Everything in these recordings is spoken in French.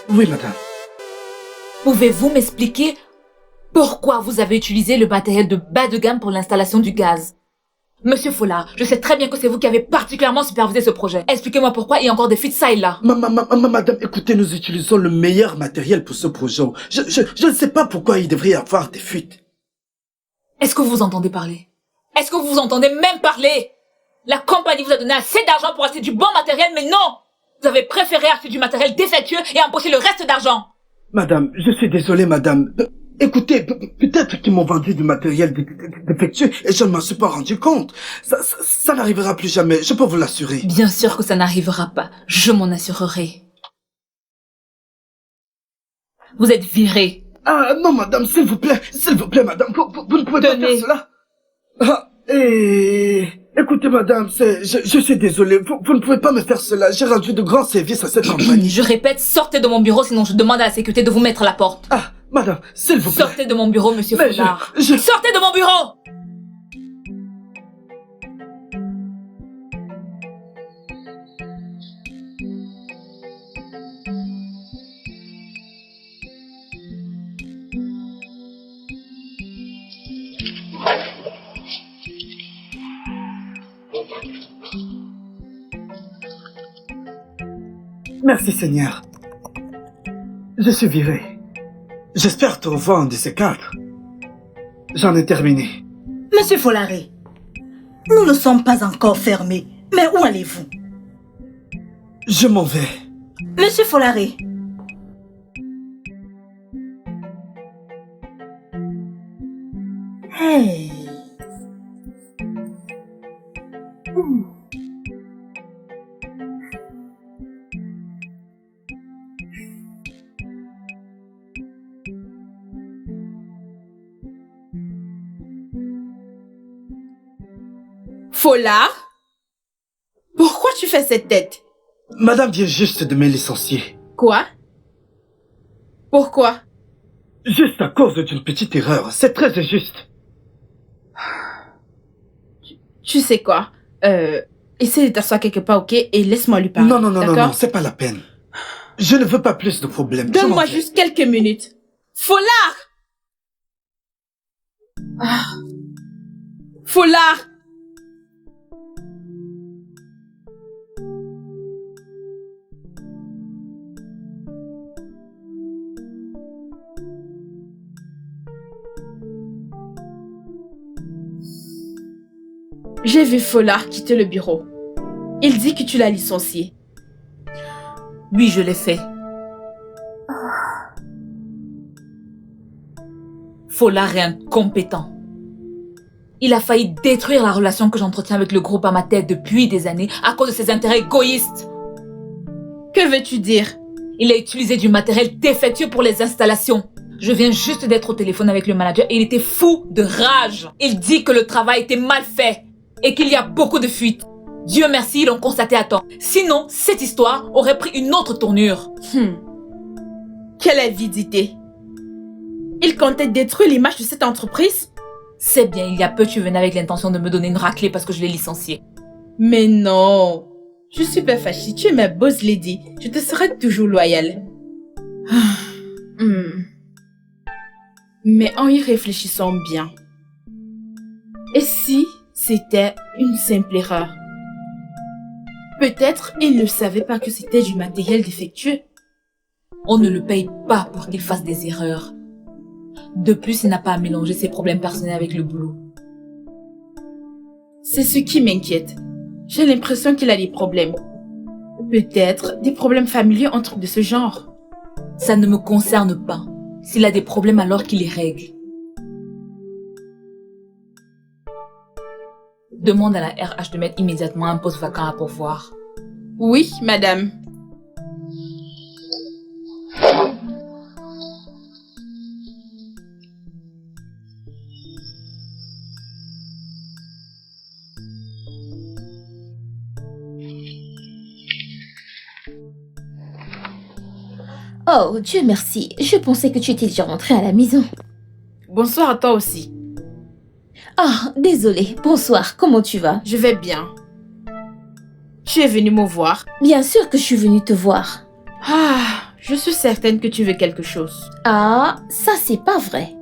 Oui, madame. Pouvez-vous m'expliquer pourquoi vous avez utilisé le matériel de bas de gamme pour l'installation du gaz? Monsieur Follard, je sais très bien que c'est vous qui avez particulièrement supervisé ce projet. Expliquez-moi pourquoi il y a encore des fuites ça et là. Madame, écoutez, nous utilisons le meilleur matériel pour ce projet. Je ne sais pas pourquoi il devrait y avoir des fuites. Est-ce que vous entendez parler? Est-ce que vous entendez même parler? La compagnie vous a donné assez d'argent pour acheter du bon matériel, mais non! Vous avez préféré acheter du matériel défectueux et empocher le reste d'argent. Madame, je suis désolé, madame. Écoutez, peut-être qu'ils m'ont vendu du matériel défectueux et je ne m'en suis pas rendu compte. Ça n'arrivera plus jamais, je peux vous l'assurer. Bien sûr que ça n'arrivera pas, je m'en assurerai. Vous êtes viré. Ah non, madame, s'il vous plaît, madame, vous ne pouvez pas faire cela. Écoutez, madame, je suis désolé, vous ne pouvez pas me faire cela. J'ai rendu de grands services à cette compagnie. Je répète, sortez de mon bureau, sinon je demande à la sécurité de vous mettre à la porte. Ah, madame, s'il vous plaît. Sortez de mon bureau, monsieur Follard. Sortez de mon bureau! Merci, Seigneur. Je suis viré. J'espère te revoir un de ces quatre. J'en ai terminé. Monsieur Follard, nous ne sommes pas encore fermés. Mais où allez-vous? Je m'en vais. Monsieur Follard. Hey. Follard? Pourquoi tu fais cette tête? Madame vient juste de me licencier. Quoi? Pourquoi? Juste à cause d'une petite erreur. C'est très injuste. Tu sais quoi? Essaie de t'asseoir quelque part, ok? Et laisse-moi lui parler. Non, c'est pas la peine. Je ne veux pas plus de problèmes. Donne-moi juste quelques minutes. Follard! Follard! J'ai vu Follard quitter le bureau. Il dit que tu l'as licencié. Oui, je l'ai fait. Follard est incompétent. Il a failli détruire la relation que j'entretiens avec le groupe Amateur depuis des années à cause de ses intérêts égoïstes. Que veux-tu dire? Il a utilisé du matériel défectueux pour les installations. Je viens juste d'être au téléphone avec le manager et il était fou de rage. Il dit que le travail était mal fait et qu'il y a beaucoup de fuites. Dieu merci, ils l'ont constaté à temps. Sinon, cette histoire aurait pris une autre tournure. Quelle avidité! Il comptait détruire l'image de cette entreprise? C'est bien, il y a peu tu venais avec l'intention de me donner une raclée parce que je l'ai licencié. Mais non! Je suis pas fâchée, tu es ma boss lady. Je te serai toujours loyale. Mais en y réfléchissant bien, et si c'était une simple erreur? Peut-être il ne savait pas que c'était du matériel défectueux. On ne le paye pas pour qu'il fasse des erreurs. De plus, il n'a pas à mélanger ses problèmes personnels avec le boulot. C'est ce qui m'inquiète. J'ai l'impression qu'il a des problèmes. Peut-être des problèmes familiaux, un truc de ce genre. Ça ne me concerne pas. S'il a des problèmes, alors qu'il les règle. Demande à la RH de mettre immédiatement un poste vacant à pourvoir. Oui, madame. Oh, Dieu merci. Je pensais que tu étais déjà rentrée à la maison. Bonsoir à toi aussi. Ah, désolée. Bonsoir, comment tu vas? Je vais bien. Tu es venu me voir? Bien sûr que je suis venue te voir. Je suis certaine que tu veux quelque chose. Ah, ça c'est pas vrai.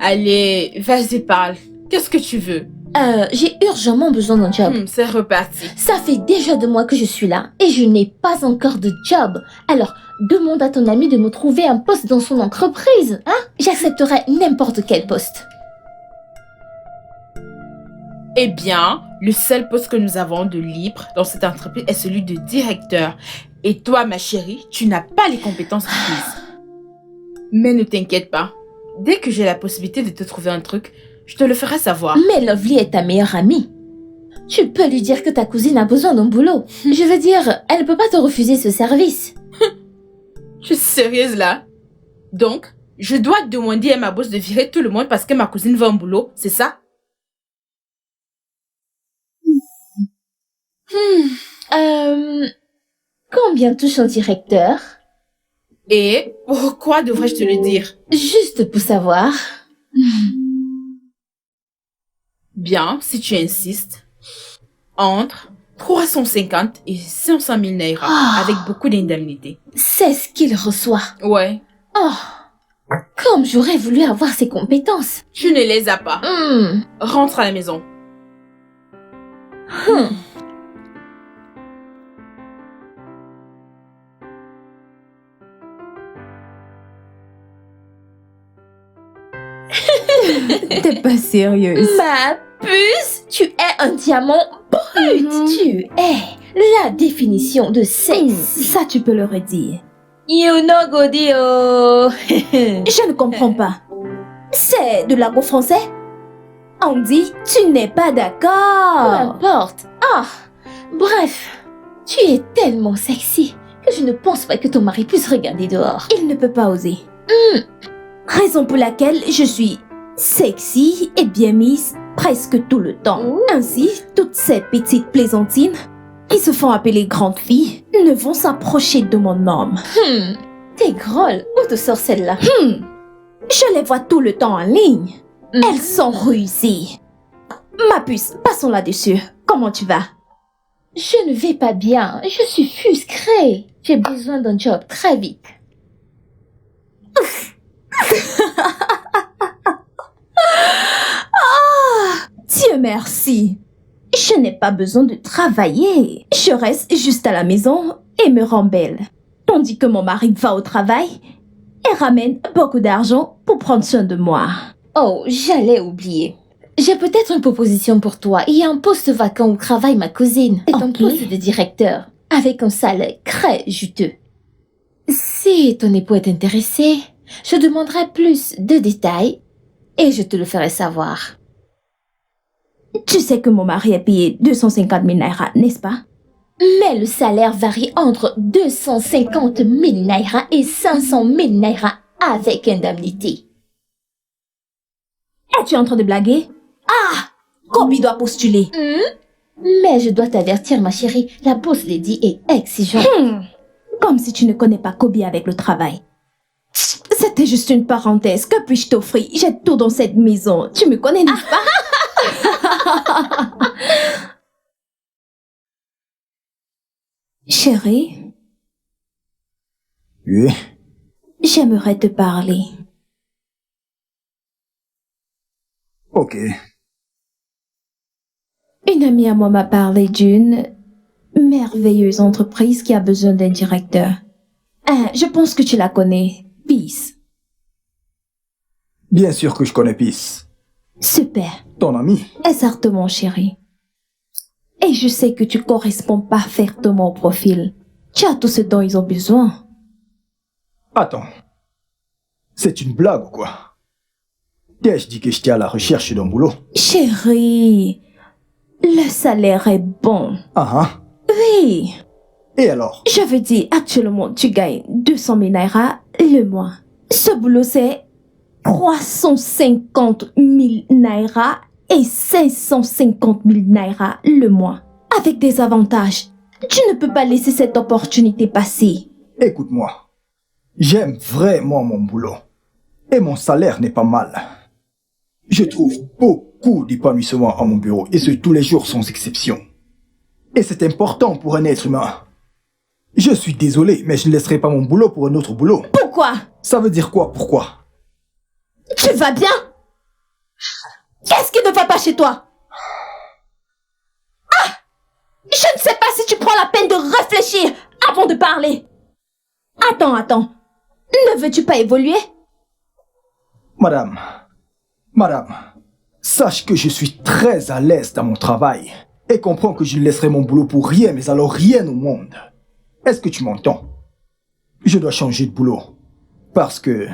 Allez, vas-y, parle. Qu'est-ce que tu veux? J'ai urgemment besoin d'un job. C'est reparti. Ça fait déjà 2 mois que je suis là et je n'ai pas encore de job. Alors, demande à ton ami de me trouver un poste dans son entreprise, hein? J'accepterai n'importe quel poste. Eh bien, le seul poste que nous avons de libre dans cette entreprise est celui de directeur. Et toi, ma chérie, tu n'as pas les compétences requises. Mais ne t'inquiète pas. Dès que j'ai la possibilité de te trouver un truc, je te le ferai savoir. Mais Lovely est ta meilleure amie. Tu peux lui dire que ta cousine a besoin d'un boulot. Je veux dire, elle ne peut pas te refuser ce service. Je suis sérieuse là. Donc, je dois demander à ma boss de virer tout le monde parce que ma cousine veut un boulot, c'est ça? Combien touche un directeur? Et pourquoi devrais-je te le dire? Juste pour savoir. Bien, si tu insistes. Entre 350 et 500 000 naira, avec beaucoup d'indemnités. C'est ce qu'il reçoit. Ouais, Oh, comme j'aurais voulu avoir ces compétences. tu ne les as pas. Rentre à la maison. T'es pas sérieuse. Ma puce, tu es un diamant brut. Tu es la définition de sexe. Ça, tu peux le redire. You know Godio. Je ne comprends pas. C'est de l'argot français? On dit, tu n'es pas Peu d'accord. importe. Ah, bref, tu es tellement sexy que je ne pense pas que ton mari puisse regarder dehors. Il ne peut pas oser. Raison pour laquelle je suis sexy et bien mise presque tout le temps. Ouh. Ainsi, toutes ces petites plaisantines qui se font appeler grandes filles ne vont s'approcher de mon homme. T'es grolle. Où te sort celle-là? Je les vois tout le temps en ligne. Elles sont rusées. Ma puce, passons là-dessus. Comment tu vas? Je ne vais pas bien. Je suis frustrée. J'ai besoin d'un job très vite. Dieu merci. Je n'ai pas besoin de travailler. Je reste juste à la maison et me rends belle. Tandis que mon mari va au travail et ramène beaucoup d'argent pour prendre soin de moi. Oh, j'allais oublier. J'ai peut-être une proposition pour toi. Il y a un poste vacant où travaille ma cousine. C'est un Ok. poste de directeur, avec un salaire très juteux. Si ton époux est intéressé, je demanderai plus de détails et je te le ferai savoir. Tu sais que mon mari est payé 250 000 naira, n'est-ce pas? Mais le salaire varie entre 250 000 naira et 500 000 naira avec indemnité. Es-tu en train de blaguer? Ah! Kobe doit postuler. Mais je dois t'avertir, ma chérie, la boss lady est exigeante. Comme si tu ne connais pas Kobe avec le travail. C'était juste une parenthèse. Que puis-je t'offrir? J'ai tout dans cette maison. Tu me connais, n'est-ce pas? Chérie, Oui, j'aimerais te parler. ok. Une amie à moi m'a parlé d'une merveilleuse entreprise qui a besoin d'un directeur. Je pense que tu la connais. Peace. Bien sûr que je connais Peace. Super. Ton ami. Exactement, chérie. Et je sais que tu corresponds parfaitement au profil. Tu as tout ce dont ils ont besoin. Attends. C'est une blague ou quoi? T'ai-je dit que j'étais à la recherche d'un boulot? Chérie, le salaire est bon. Ah Oui. Et alors? Je veux dire, actuellement, tu gagnes 200 000 naira le mois. Ce boulot, c'est 350 000 naira et 550 000 naira le mois. Avec des avantages. Tu ne peux pas laisser cette opportunité passer. Écoute-moi. J'aime vraiment mon boulot. Et mon salaire n'est pas mal. Je trouve beaucoup d'épanouissement à mon bureau, et ce tous les jours sans exception. Et c'est important pour un être humain. Je suis désolé, mais je ne laisserai pas mon boulot pour un autre boulot. Pourquoi? Ça veut dire quoi, pourquoi? Tu vas bien? Qu'est-ce qui ne va pas chez toi? Ah! Je ne sais pas si tu prends la peine de réfléchir avant de parler. Attends. Ne veux-tu pas évoluer? Madame, sache que je suis très à l'aise dans mon travail et comprends que je ne laisserai mon boulot pour rien, mais alors rien au monde. Est-ce que tu m'entends? Je dois changer de boulot parce que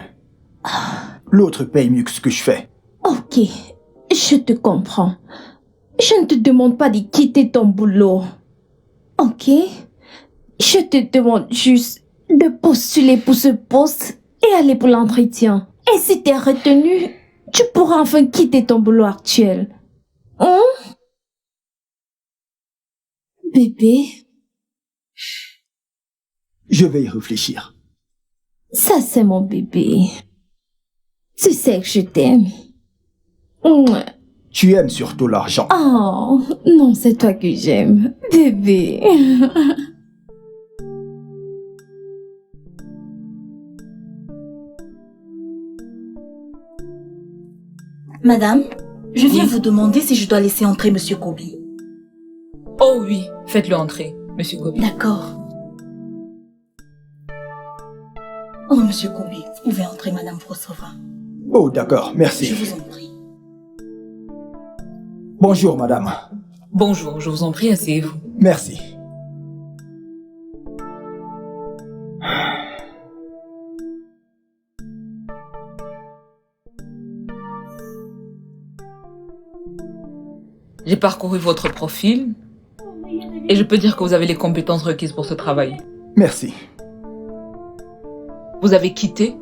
l'autre paye mieux que ce que je fais. Ok, je te comprends. Je ne te demande pas de quitter ton boulot. Ok? Je te demande juste de postuler pour ce poste et aller pour l'entretien. Et si t'es retenu, tu pourras enfin quitter ton boulot actuel. Hein? Bébé, Je vais y réfléchir. ça c'est mon bébé. Tu sais que je t'aime. Mouah. Tu aimes surtout l'argent. Oh, non, c'est toi que j'aime, bébé. Madame, je viens Oui. vous demander si je dois laisser entrer Monsieur Kobi. Oh oui, faites-le entrer, Monsieur Kobi. D'accord. Oh, Monsieur Kobi, vous pouvez entrer, Madame Vrosova. Oh, d'accord, Je merci. vous en prie. Bonjour, madame. Bonjour, je vous en prie, asseyez-vous. Merci. J'ai parcouru votre profil et je peux dire que vous avez les compétences requises pour ce travail. Merci. Vous avez quitté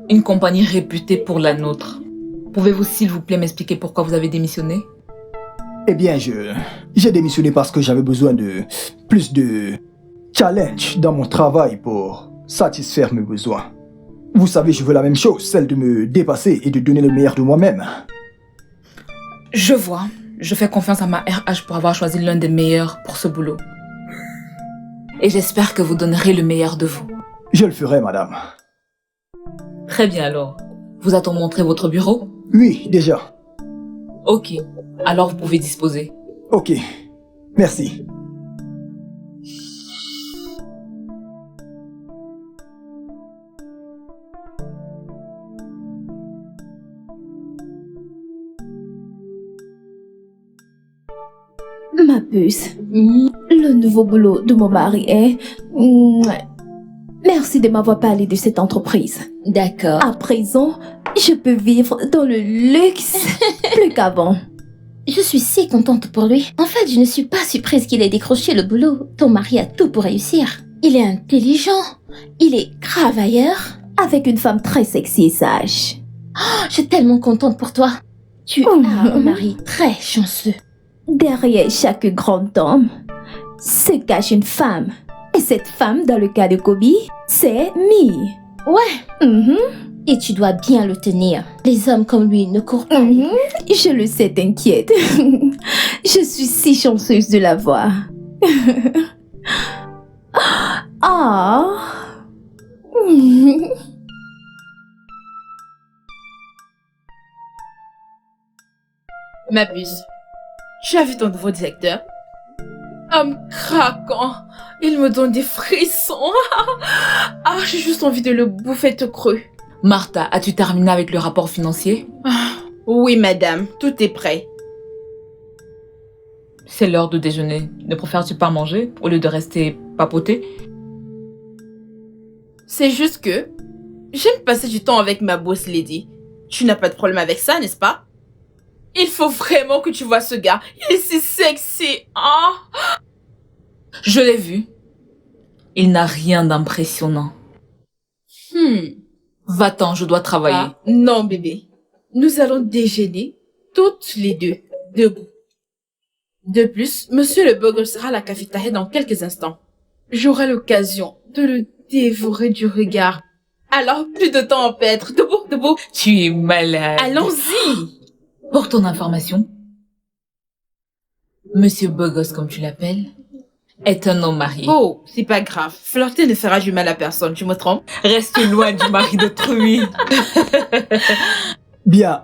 une compagnie réputée pour la nôtre. Pouvez-vous s'il vous plaît m'expliquer pourquoi vous avez démissionné? Eh bien, j'ai démissionné parce que j'avais besoin de plus de challenge dans mon travail pour satisfaire mes besoins. Vous savez, je veux la même chose, celle de me dépasser et de donner le meilleur de moi-même. Je vois. Je fais confiance à ma RH pour avoir choisi l'un des meilleurs pour ce boulot. Et j'espère que vous donnerez le meilleur de vous. Je le ferai, madame. Très bien alors. Vous a-t-on montré votre bureau? Oui, déjà. Ok. Alors vous pouvez disposer. Ok. Merci. Ma puce, le nouveau boulot de mon mari est... Merci de m'avoir parlé de cette entreprise. D'accord. À présent, je peux vivre dans le luxe plus qu'avant. Je suis si contente pour lui. En fait, je ne suis pas surprise qu'il ait décroché le boulot. Ton mari a tout pour réussir. Il est intelligent. Il est travailleur. Avec une femme très sexy et sage. Oh, je suis tellement contente pour toi. Tu as un mari très chanceux. Derrière chaque grand homme se cache une femme. Et cette femme, dans le cas de Kobi, c'est Mi. Ouais. Mhm, Et tu dois bien le tenir. Les hommes comme lui ne courent pas. mhm. Je le sais, t'inquiète. Je suis si chanceuse de l'avoir. Ah. Ma puce, tu as vu ton nouveau directeur? Homme craquant, il me donne des frissons. Ah, j'ai juste envie de le bouffer tout cru. Martha, as-tu terminé avec le rapport financier? Oui, madame, tout est prêt. C'est l'heure de déjeuner. Ne préfères-tu pas manger au lieu de rester papoter? C'est juste que j'aime passer du temps avec ma boss lady. Tu n'as pas de problème avec ça, n'est-ce pas? Il faut vraiment que tu vois ce gars. Il est si sexy. Ah. Je l'ai vu. Il n'a rien d'impressionnant. Va-t'en, je dois travailler. Ah, non, bébé. Nous allons déjeuner toutes les deux, debout. De plus, monsieur le burger sera à la cafétéria dans quelques instants. J'aurai l'occasion de le dévorer du regard. Alors, plus de temps à perdre. Debout, debout. Tu es malade. Allons-y. Pour ton information, Monsieur Bogos, comme tu l'appelles, est un homme marié. Oh, c'est pas grave. Flirter ne fera du mal à personne, tu me trompes? Reste loin du mari d'autrui. Bien,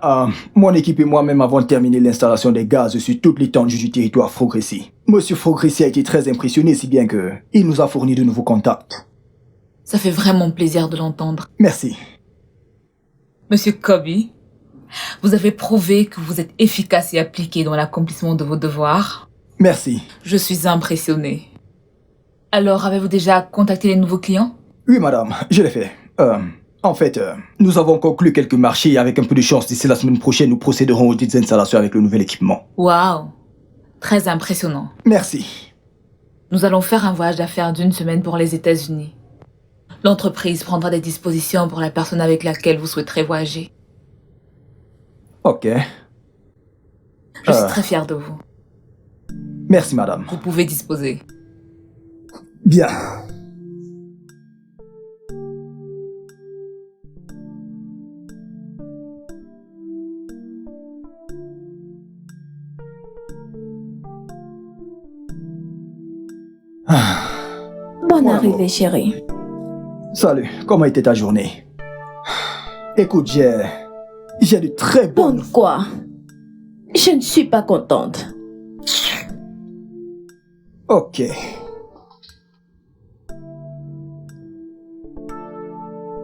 mon équipe et moi-même avons terminé l'installation des gaz sur toute l'étendue du territoire Progressi. Monsieur Progressi a été très impressionné, si bien que il nous a fourni de nouveaux contacts. Ça fait vraiment plaisir de l'entendre. Merci. Monsieur Kobe, vous avez prouvé que vous êtes efficace et appliqué dans l'accomplissement de vos devoirs. Merci. Je suis impressionné. Alors, avez-vous déjà contacté les nouveaux clients? Oui, madame, je l'ai fait. En fait, nous avons conclu quelques marchés et avec un peu de chance, d'ici la semaine prochaine, nous procéderons aux dites installations avec le nouvel équipement. Waouh, très impressionnant. Merci. Nous allons faire un voyage d'affaires d'1 semaine pour les États-Unis. L'entreprise prendra des dispositions pour la personne avec laquelle vous souhaiterez voyager. Ok. Je suis très fière de vous. Merci, madame. Vous pouvez disposer. Bien. Bonne Voilà. arrivée, chérie. Salut, comment était ta journée? Écoute, j'ai de très bonnes... Bonne quoi? Je ne suis pas contente. Ok.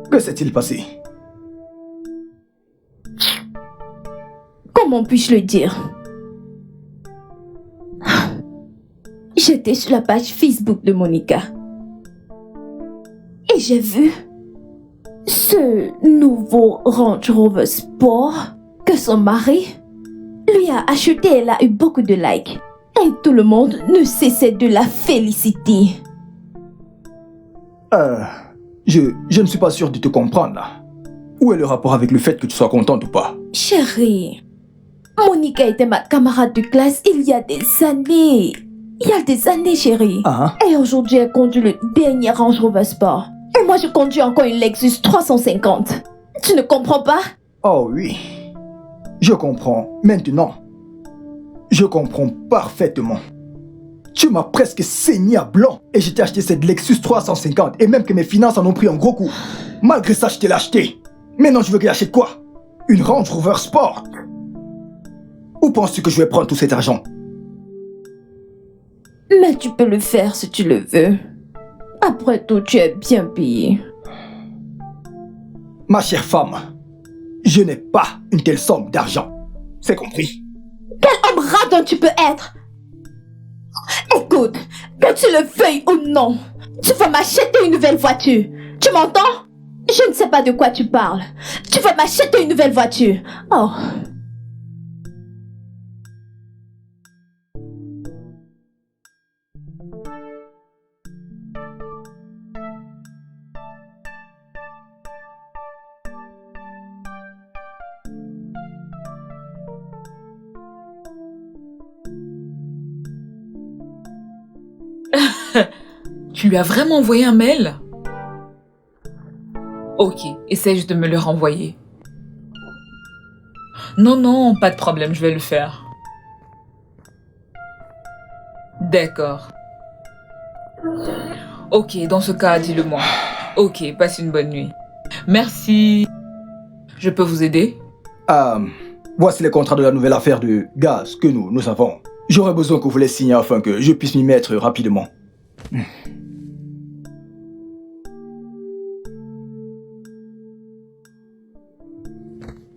Que s'est-il passé? Comment puis-je le dire? J'étais sur la page Facebook de Monica. Et j'ai vu ce nouveau Range Rover Sport que son mari lui a acheté. Elle a eu beaucoup de likes. Et tout le monde ne cessait de la féliciter. Je ne suis pas sûr de te comprendre là. Où est le rapport avec le fait que tu sois contente ou pas? Chérie, Monica était ma camarade de classe il y a des années. Il y a des années, chérie. Ah, Et aujourd'hui, elle conduit le dernier Range Rover Sport. Et moi, je conduis encore une Lexus 350. Tu ne comprends pas? oh oui. Je comprends. Maintenant. Je comprends parfaitement. Tu m'as presque saigné à blanc. Et je t'ai acheté cette Lexus 350. Et même que mes finances en ont pris un gros coup. Malgré ça, je t'ai l'acheté. Maintenant, je veux que j'achète quoi? Une Range Rover Sport? Où penses-tu que je vais prendre tout cet argent? Mais tu peux le faire si tu le veux. Après tout, tu es bien payé. Ma chère femme, je n'ai pas une telle somme d'argent. C'est compris? Quel homme radin tu peux être? Écoute, que tu le veuilles ou non, tu vas m'acheter une nouvelle voiture. Tu m'entends? Je ne sais pas de quoi tu parles. Tu vas m'acheter une nouvelle voiture. Oh. Tu lui as vraiment envoyé un mail? Ok, essaye juste de me le renvoyer. Non, non, pas de problème, je vais le faire. D'accord. Ok, dans ce cas, dis-le-moi. Ok, passe une bonne nuit. Merci. Je peux vous aider? Voici les contrats de la nouvelle affaire de gaz que nous avons. J'aurais besoin que vous les signiez afin que je puisse m'y mettre rapidement.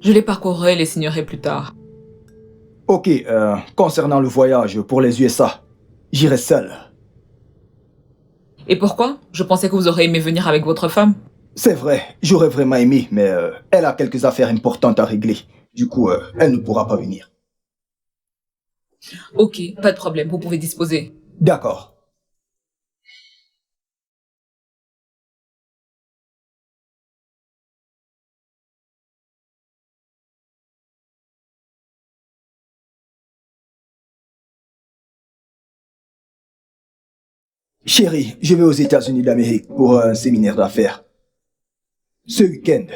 Je les parcourrai et les signerai plus tard. Ok, concernant le voyage pour les USA, j'irai seul. Et pourquoi? Je pensais que vous auriez aimé venir avec votre femme. C'est vrai, j'aurais vraiment aimé, mais elle a quelques affaires importantes à régler. Du coup, elle ne pourra pas venir. Ok, pas de problème, vous pouvez disposer. D'accord. Chérie, je vais aux États-Unis d'Amérique pour un séminaire d'affaires. Ce week-end,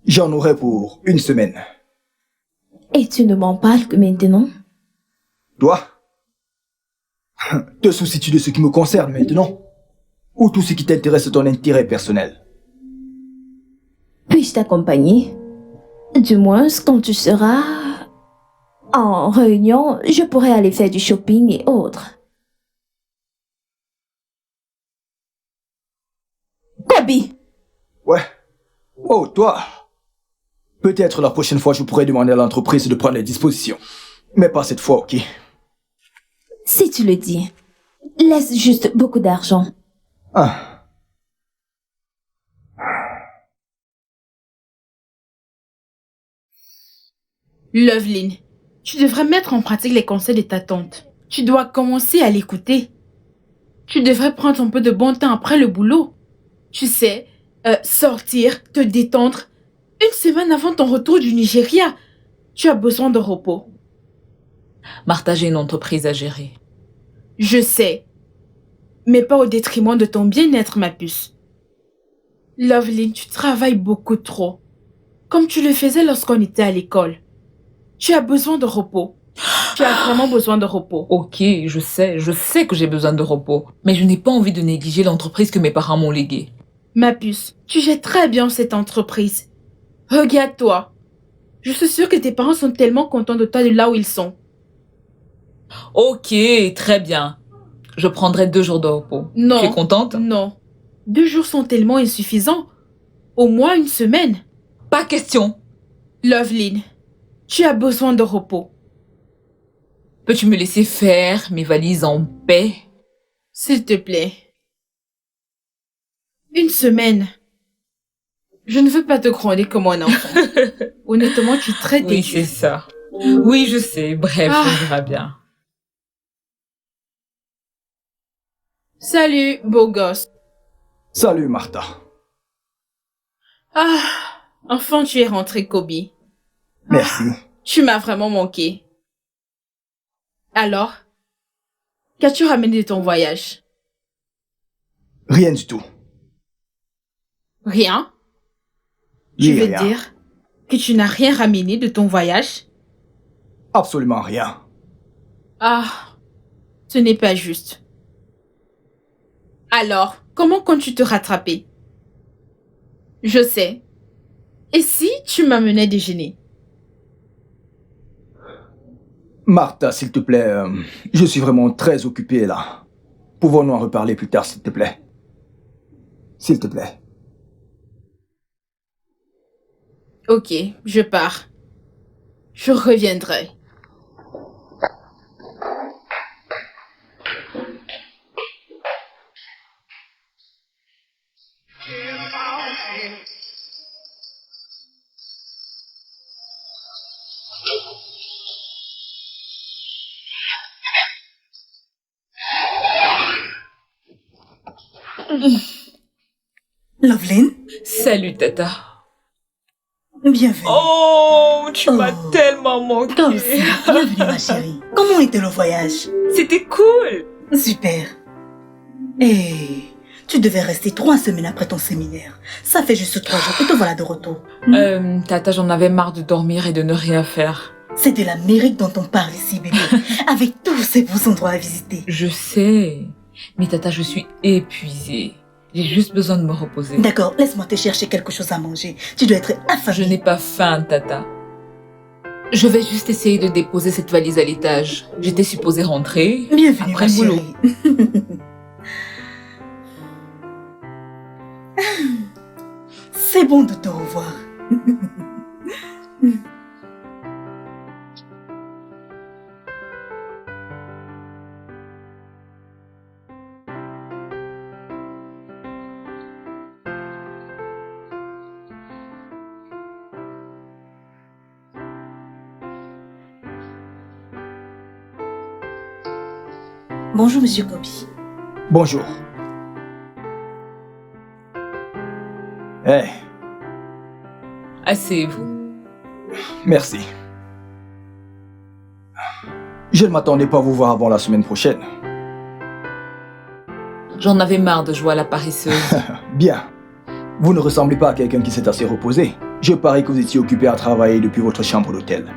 j'en aurai pour 1 semaine. Et tu ne m'en parles que maintenant? Toi? Te soucies-tu de ce qui me concerne maintenant? Ou tout ce qui t'intéresse est ton intérêt personnel? Puis-je t'accompagner? Du moins, quand tu seras en réunion, je pourrais aller faire du shopping et autres. Kobe! Ouais. Oh, toi. Peut-être la prochaine fois, je pourrais demander à l'entreprise de prendre les dispositions. Mais pas cette fois, ok? Si tu le dis, laisse juste beaucoup d'argent. Ah. Loveline, tu devrais mettre en pratique les conseils de ta tante. Tu dois commencer à l'écouter. Tu devrais prendre un peu de bon temps après le boulot. Tu sais, sortir, te détendre. Une semaine avant ton retour du Nigeria, tu as besoin de repos. Martha, j'ai une entreprise à gérer. Je sais, mais pas au détriment de ton bien-être, ma puce. Loveline, tu travailles beaucoup trop, comme tu le faisais lorsqu'on était à l'école. Tu as besoin de repos. Tu as vraiment besoin de repos. Ok, je sais que j'ai besoin de repos. Mais je n'ai pas envie de négliger l'entreprise que mes parents m'ont léguée. Ma puce, tu gères très bien cette entreprise. Regarde-toi. Je suis sûre que tes parents sont tellement contents de toi de là où ils sont. Ok, très bien. Je prendrai 2 jours de repos. Non. Tu es contente? Non. 2 jours sont tellement insuffisants. Au moins une semaine. Pas question. Loveline, tu as besoin de repos. Peux-tu me laisser faire mes valises en paix? S'il te plaît. Une semaine. Je ne veux pas te gronder comme un enfant. Honnêtement, tu es très Oui, têtu. c'est ça. Oui, je sais. Bref, on verra bien. Salut, beau gosse. Salut, Martha. Ah, enfin tu es rentré, Kobe. Merci. Tu m'as vraiment manqué. Alors, qu'as-tu ramené de ton voyage? Rien du tout. Rien? Tu Oui, veux rien. dire que tu n'as rien ramené de ton voyage? Absolument rien. Ah, ce n'est pas juste. Alors, comment comptes-tu te rattraper? Je sais. Et si tu m'amenais déjeuner? Martha, s'il te plaît, je suis vraiment très occupé là. Pouvons-nous en reparler plus tard, s'il te plaît? S'il te plaît. Ok, je pars. Je reviendrai. Loveline, Salut, Tata. bienvenue. Oh, tu m'as Oh. tellement manqué. Toi aussi, bienvenue ma chérie. Comment était le voyage? C'était cool. Super. Et tu devais rester 3 semaines après ton séminaire. Ça fait juste 3 jours et te voilà de retour. Tata, j'en avais marre de dormir et de ne rien faire. C'est de l'Amérique dont on parle ici, bébé. Avec tous ces beaux endroits à visiter. Je sais. Mais Tata, je suis épuisée. J'ai juste besoin de me reposer. D'accord, laisse-moi te chercher quelque chose à manger. Tu dois être affamée. Je n'ai pas faim, Tata. Je vais juste essayer de déposer cette valise à l'étage. J'étais supposée rentrer Bienvenue après ma le boulot. chérie. C'est bon de te revoir. Bonjour, monsieur Kobe. Bonjour. Eh, Asseyez-vous. merci. Je ne m'attendais pas à vous voir avant la semaine prochaine. J'en avais marre de jouer à la paresseuse. Bien. Vous ne ressemblez pas à quelqu'un qui s'est assez reposé. Je parie que vous étiez occupé à travailler depuis votre chambre d'hôtel.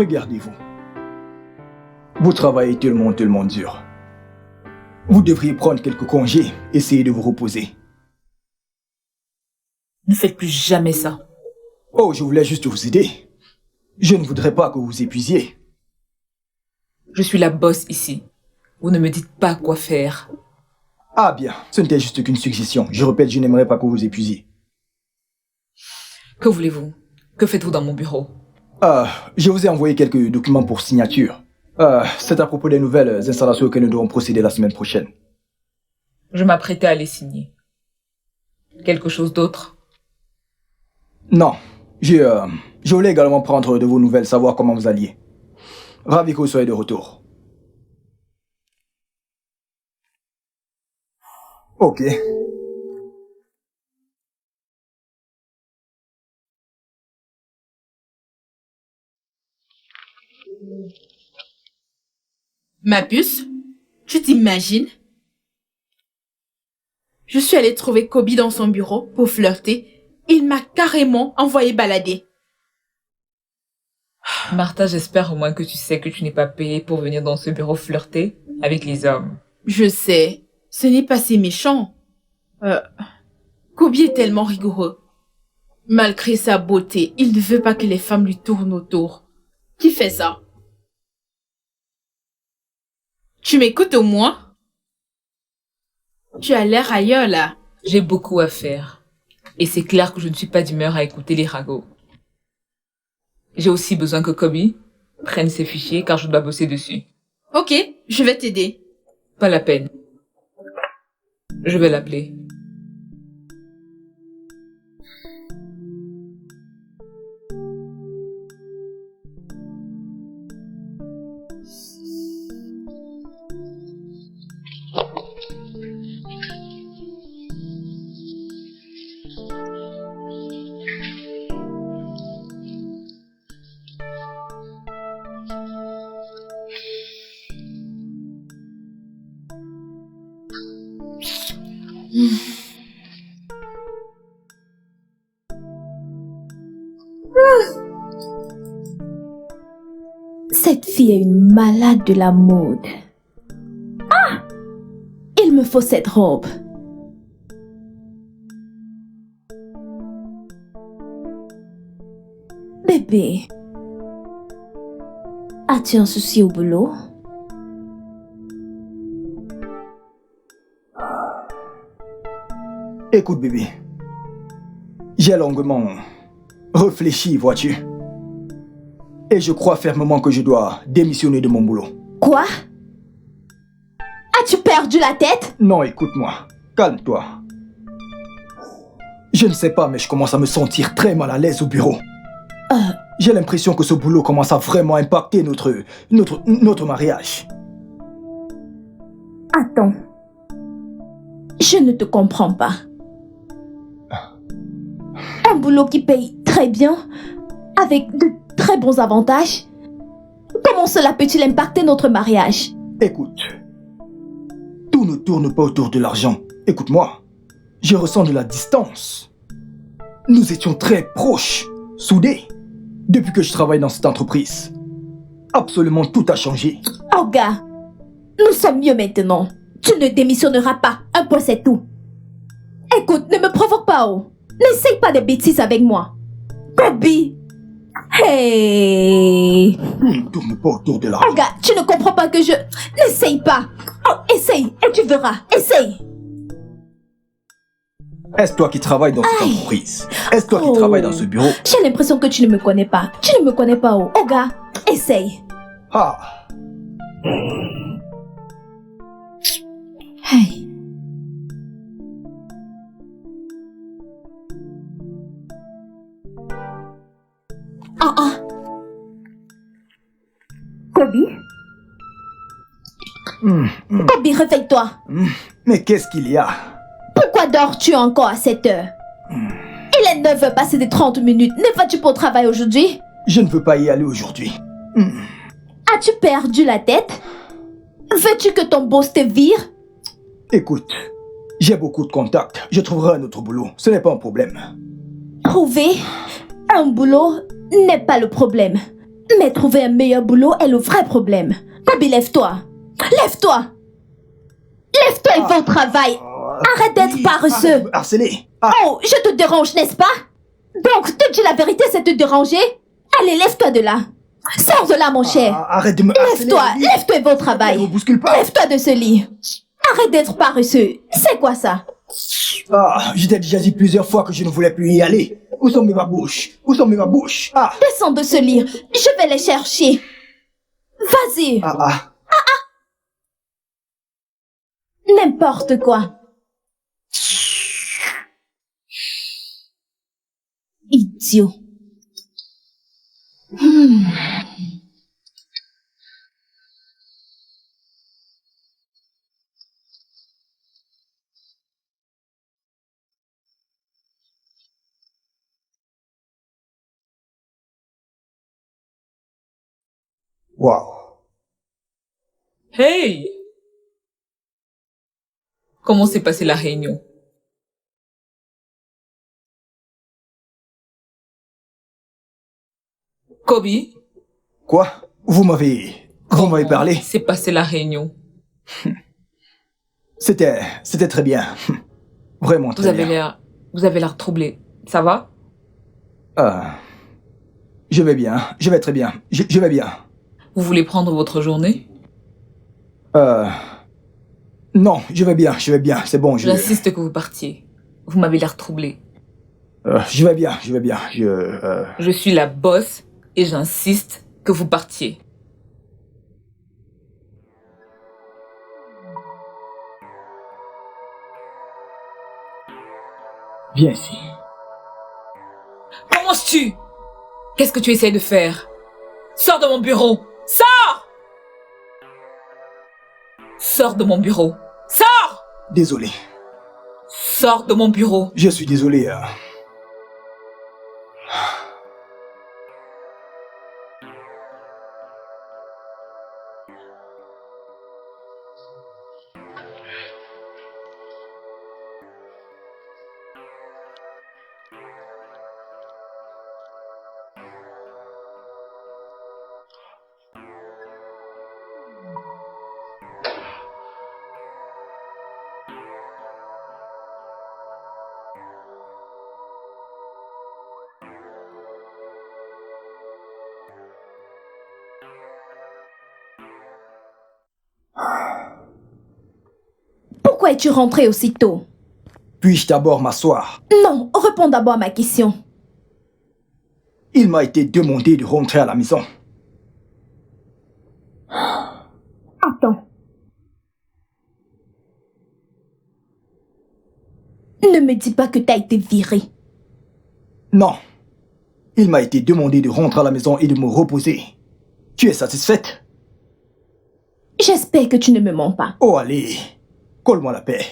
Regardez-vous. Vous travaillez tellement dur. Vous devriez prendre quelques congés, essayer de vous reposer. Ne faites plus jamais ça. Oh, je voulais juste vous aider. Je ne voudrais pas que vous vous épuisiez. Je suis la boss ici. Vous ne me dites pas quoi faire. Ah bien, ce n'était juste qu'une suggestion. Je répète, je n'aimerais pas que vous vous épuisiez. Que voulez-vous? Que faites-vous dans mon bureau? Je vous ai envoyé quelques documents pour signature. C'est à propos des nouvelles installations auxquelles nous devons procéder la semaine prochaine. Je m'apprêtais à les signer. Quelque chose d'autre? Non, je voulais également prendre de vos nouvelles, savoir comment vous alliez. Ravi que vous soyez de retour. Ok. Ma puce, tu t'imagines? Je suis allée trouver Kobe dans son bureau pour flirter. Il m'a carrément envoyé balader. Martha, j'espère au moins que tu sais que tu n'es pas payée pour venir dans ce bureau flirter avec les hommes. Je sais, ce n'est pas si méchant. Kobe est tellement rigoureux. Malgré sa beauté, il ne veut pas que les femmes lui tournent autour. Qui fait ça? Tu m'écoutes au moins? Tu as l'air ailleurs là. J'ai beaucoup à faire. Et c'est clair que je ne suis pas d'humeur à écouter les ragots. J'ai aussi besoin que Kobe prenne ses fichiers car je dois bosser dessus. Ok, je vais t'aider. Pas la peine. Je vais l'appeler. Cette fille est une malade de la mode. Ah! Il me faut cette robe. Bébé, as-tu un souci au boulot? Écoute bébé, j'ai longuement réfléchi, vois-tu. Et je crois fermement que je dois démissionner de mon boulot. Quoi? As-tu perdu la tête? Non, écoute-moi, calme-toi. Je ne sais pas, mais je commence à me sentir très mal à l'aise au bureau. J'ai l'impression que ce boulot commence à vraiment impacter notre mariage. Attends. Je ne te comprends pas. Un boulot qui paye très bien, avec de très bons avantages. Comment cela peut-il impacter notre mariage? Écoute, tout ne tourne pas autour de l'argent. Écoute-moi, je ressens de la distance. Nous étions très proches, soudés, depuis que je travaille dans cette entreprise. Absolument tout a changé. Oh gars, nous sommes mieux maintenant. Tu ne démissionneras pas, un point c'est tout. Écoute, ne me provoque pas, oh. N'essaye pas de bêtises avec moi. Kobe. Hey. Tout ne tourne pas autour de l'argent. Oh gars, tu ne comprends pas que je... N'essaye pas. Oh, essaye et tu verras. Essaye. Est-ce toi qui travailles dans cette entreprise? Est-ce toi qui travailles dans ce bureau? J'ai l'impression que tu ne me connais pas. Tu ne me connais pas, oh. Oh gars, essaye. Ah. Hey. Kobe? Kobe, réveille-toi. Mais qu'est-ce qu'il y a? Pourquoi dors-tu encore à cette heure? Il est 9h passé de 30 minutes. Ne vas-tu pas au travail aujourd'hui? Je ne veux pas y aller aujourd'hui. As-tu perdu la tête? Veux-tu que ton boss te vire? Écoute, j'ai beaucoup de contacts. Je trouverai un autre boulot. Ce n'est pas un problème. Trouver un boulot n'est pas le problème. Mais trouver un meilleur boulot est le vrai problème. Kobe, lève-toi. Lève-toi. Lève-toi et va au travail. Arrête d'être paresseux. Arrête de me harceler. Ah, Oh, je te dérange, n'est-ce pas? Donc, te dire la vérité, c'est te déranger? Allez, lève-toi de là. Sors de là, mon cher. arrête de me harceler. Lève-toi, oui. lève-toi et va au Ne travail. me bouscule pas. Lève-toi de ce lit. Arrête d'être paresseux. C'est quoi ça? Ah, je t'ai déjà dit plusieurs fois que je ne voulais plus y aller. Où sont mes babouches? Où sont mes babouches? Ah, Descends de ce lit. Je vais les chercher. Vas-y. ah. N'importe quoi. Idiot. Waouh. Hey! Comment s'est passée la réunion? Kobe, Quoi? Vous m'avez parlé? s'est passée la réunion? C'était très bien. Vraiment Vous très avez bien. l'air troublé. Ça va? Je vais bien. Je vais très bien. Je vais bien. Vous voulez prendre votre journée? Non, je vais bien. Je vais bien. C'est bon. J'insiste que vous partiez. Vous m'avez l'air troublé. Je vais bien. Je vais bien. Je suis la boss et j'insiste que vous partiez. Viens ici. Commences-tu? Qu'est-ce que tu essayes de faire? Sors de mon bureau! Sors! Sors de mon bureau! Sors! Désolé. Sors de mon bureau! Je suis désolé. Pourquoi es-tu rentré aussitôt? Puis-je d'abord m'asseoir? Non, réponds d'abord à ma question. Il m'a été demandé de rentrer à la maison. Attends. Ne me dis pas que t'as été viré. Non. Il m'a été demandé de rentrer à la maison et de me reposer. Tu es satisfaite? J'espère que tu ne me mens pas. Oh allez, colle-moi la paix.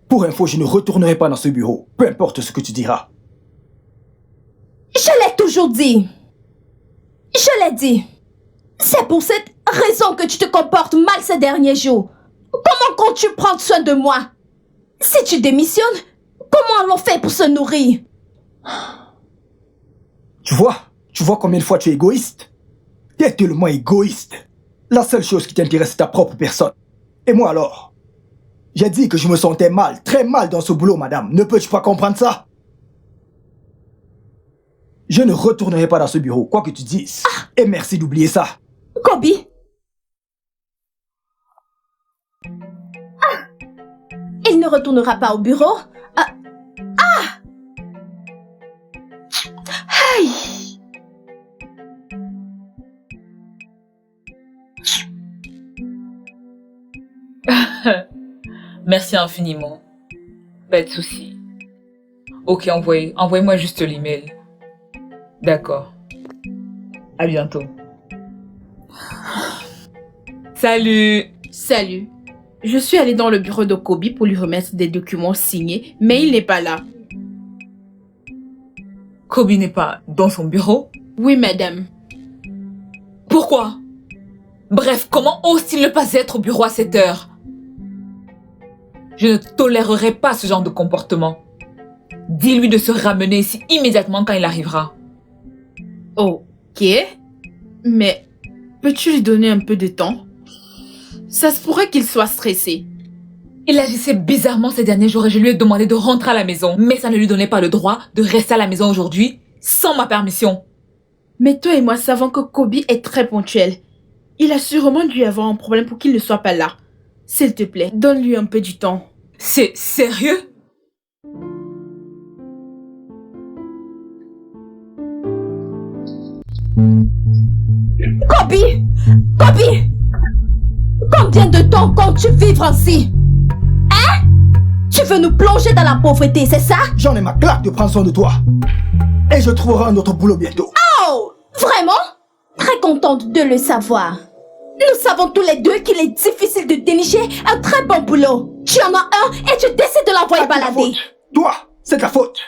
Pour info, je ne retournerai pas dans ce bureau, peu importe ce que tu diras. Je l'ai toujours dit. Je l'ai dit. C'est pour cette raison que tu te comportes mal ces derniers jours. Comment comptes-tu prendre soin de moi? Si tu démissionnes, comment allons faire pour se nourrir? Tu vois combien de fois tu es égoïste? Tu es tellement égoïste. La seule chose qui t'intéresse, c'est ta propre personne. Et moi alors? J'ai dit que je me sentais mal, très mal dans ce boulot, madame. Ne peux-tu pas comprendre ça? Je ne retournerai pas dans ce bureau, quoi que tu dises. Et merci d'oublier ça. Kobe? Il ne retournera pas au bureau? Aïe! Merci infiniment. Pas de souci. Ok, envoyez-moi juste l'email. D'accord. À bientôt. Salut! Salut. Je suis allée dans le bureau de Kobe pour lui remettre des documents signés, mais il n'est pas là. Kobe n'est pas dans son bureau? Oui, madame. Pourquoi? Bref, comment ose-t-il ne pas être au bureau à cette heure? Je ne tolérerai pas ce genre de comportement. Dis-lui de se ramener ici immédiatement quand il arrivera. Ok. Mais peux-tu lui donner un peu de temps? Ça se pourrait qu'il soit stressé. Il agissait bizarrement ces derniers jours et je lui ai demandé de rentrer à la maison. Mais ça ne lui donnait pas le droit de rester à la maison aujourd'hui sans ma permission. Mais toi et moi savons que Kobe est très ponctuel. Il a sûrement dû avoir un problème pour qu'il ne soit pas là. S'il te plaît, donne-lui un peu du temps. C'est sérieux? Kobe! Kobe! Combien de temps comptes-tu vivre ainsi? Hein? Tu veux nous plonger dans la pauvreté, c'est ça? J'en ai ma claque de prendre soin de toi. Et je trouverai un autre boulot bientôt. Oh! Vraiment? Très contente de le savoir. Nous savons tous les deux qu'il est difficile de dénicher un très bon boulot. Tu en as un et tu décides de l'envoyer C'est ta balader. faute. Toi, c'est ta faute.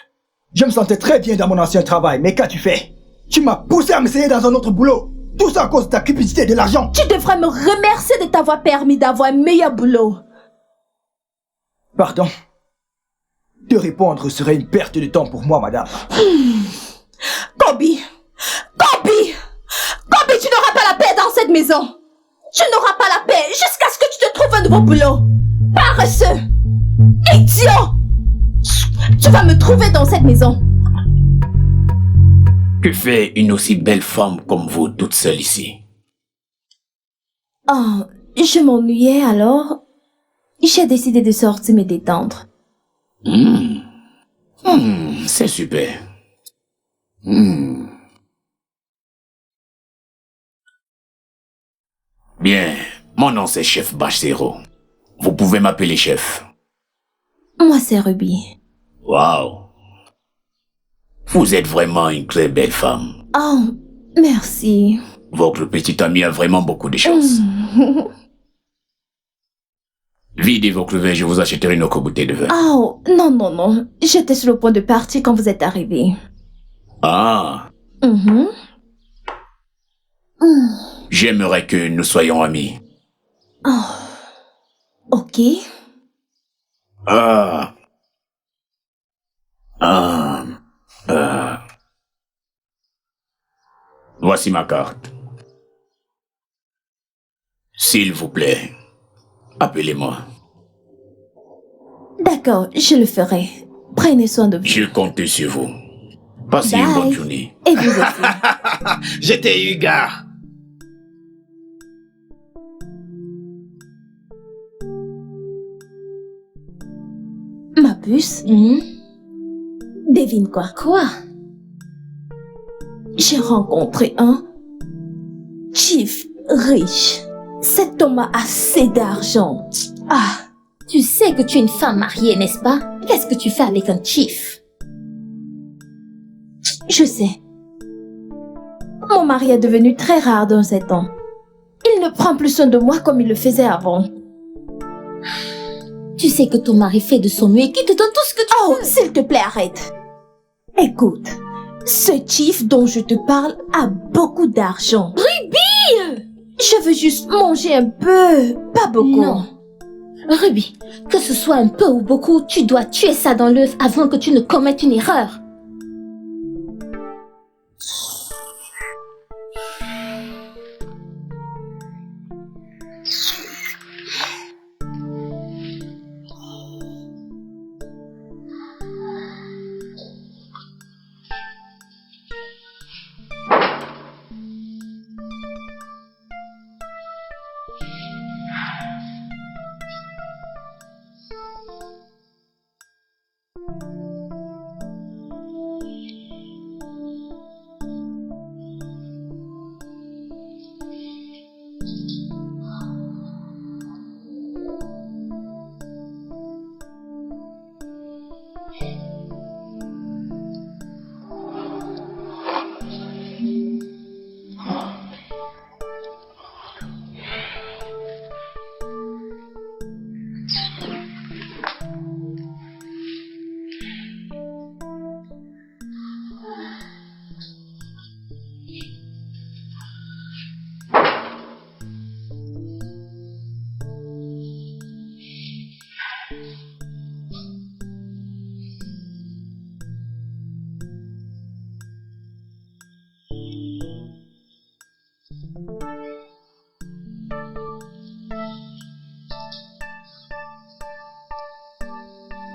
Je me sentais très bien dans mon ancien travail, mais qu'as-tu fait? Tu m'as poussé à m'essayer dans un autre boulot. Tout ça à cause de ta cupidité et de l'argent. Tu devrais me remercier de t'avoir permis d'avoir un meilleur boulot. Pardon. Te répondre serait une perte de temps pour moi, madame. Kobe! Kobe! Kobe, tu n'auras pas la paix dans cette maison. Tu n'auras pas la paix jusqu'à ce que tu te trouves un nouveau boulot. Paresseux! Idiot! Tu vas me trouver dans cette maison. Que fait une aussi belle femme comme vous toute seule ici? Oh, je m'ennuyais alors. J'ai décidé de sortir me détendre. C'est super. Bien, mon nom c'est Chef Bachero. Vous pouvez m'appeler chef. Moi, c'est Ruby. Waouh. Vous êtes vraiment une très belle femme. Oh, merci. Votre petit ami a vraiment beaucoup de chance. Videz votre verre, je vous achèterai une autre bouteille de vin. Oh, non, non, non. J'étais sur le point de partir quand vous êtes arrivé. Ah, j'aimerais que nous soyons amis. Ok. Voici ma carte. S'il vous plaît, appelez-moi. D'accord, je le ferai. Prenez soin de vous. Je compte sur vous. Passez une bonne journée. Et vous aussi. J'étais eu, gars. Ma puce, devine quoi? Quoi? J'ai rencontré un chief riche. Cet homme a assez d'argent. Ah, Tu sais que tu es une femme mariée, n'est-ce pas? Qu'est-ce que tu fais avec un chief? je sais. Mon mari est devenu très rare dans ces temps. Il ne prend plus soin de moi comme il le faisait avant. Tu sais que ton mari fait de son mieux et qu'il te donne tout ce que tu Oh, veux. s'il te plaît, arrête. Écoute, ce chief dont je te parle a beaucoup d'argent. Ruby! Je veux juste manger un peu, pas beaucoup. Non. Ruby, que ce soit un peu ou beaucoup, tu dois tuer ça dans l'œuf avant que tu ne commettes une erreur.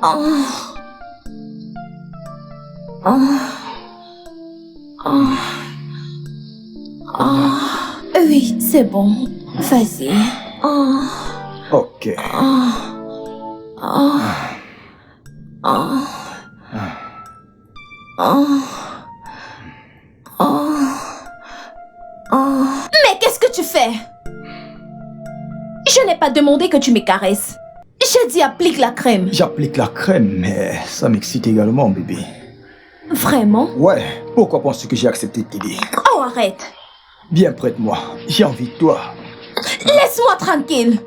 Oh. Oh. Oh. Oh. Oui, c'est bon. Vas-y. Oh. Ok. Oh. Oh. Oh. Oh. Oh. Oh. Mais qu'est-ce que tu fais? Je n'ai pas demandé que tu me caresses. J'ai dit applique la crème. J'applique la crème, mais ça m'excite également, bébé. Vraiment? Ouais, pourquoi penses-tu que j'ai accepté de t'aider? Oh, arrête. Viens près de moi, j'ai envie de toi. Laisse-moi tranquille.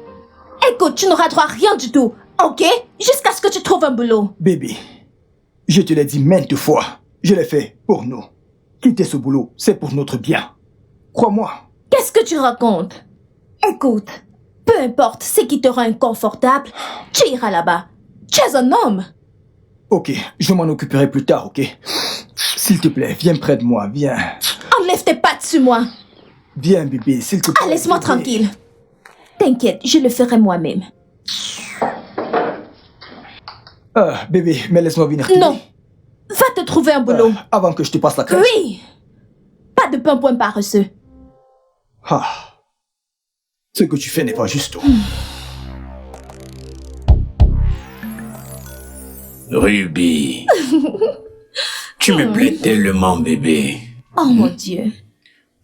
Écoute, tu n'auras droit à rien du tout, ok? Jusqu'à ce que tu trouves un boulot. Bébé, je te l'ai dit maintes fois, je l'ai fait pour nous. Quitter ce boulot, c'est pour notre bien. Crois-moi. Qu'est-ce que tu racontes? Écoute, peu importe ce qui te rend inconfortable, tu iras là-bas. Tu es un homme. Ok, je m'en occuperai plus tard, ok? S'il te plaît, viens près de moi, viens. Enlève tes pattes sur moi. Viens, bébé, s'il te plaît. Ah, laisse-moi bébé. tranquille. T'inquiète, je le ferai moi-même. Bébé, mais laisse-moi venir t'aider. Non. Va te trouver un boulot. Avant que je te passe la crème. Oui. Pas de pimpouin paresseux. Ah. Ce que tu fais n'est pas juste. Ruby. Tu me plais tellement, bébé. Oh mon Dieu.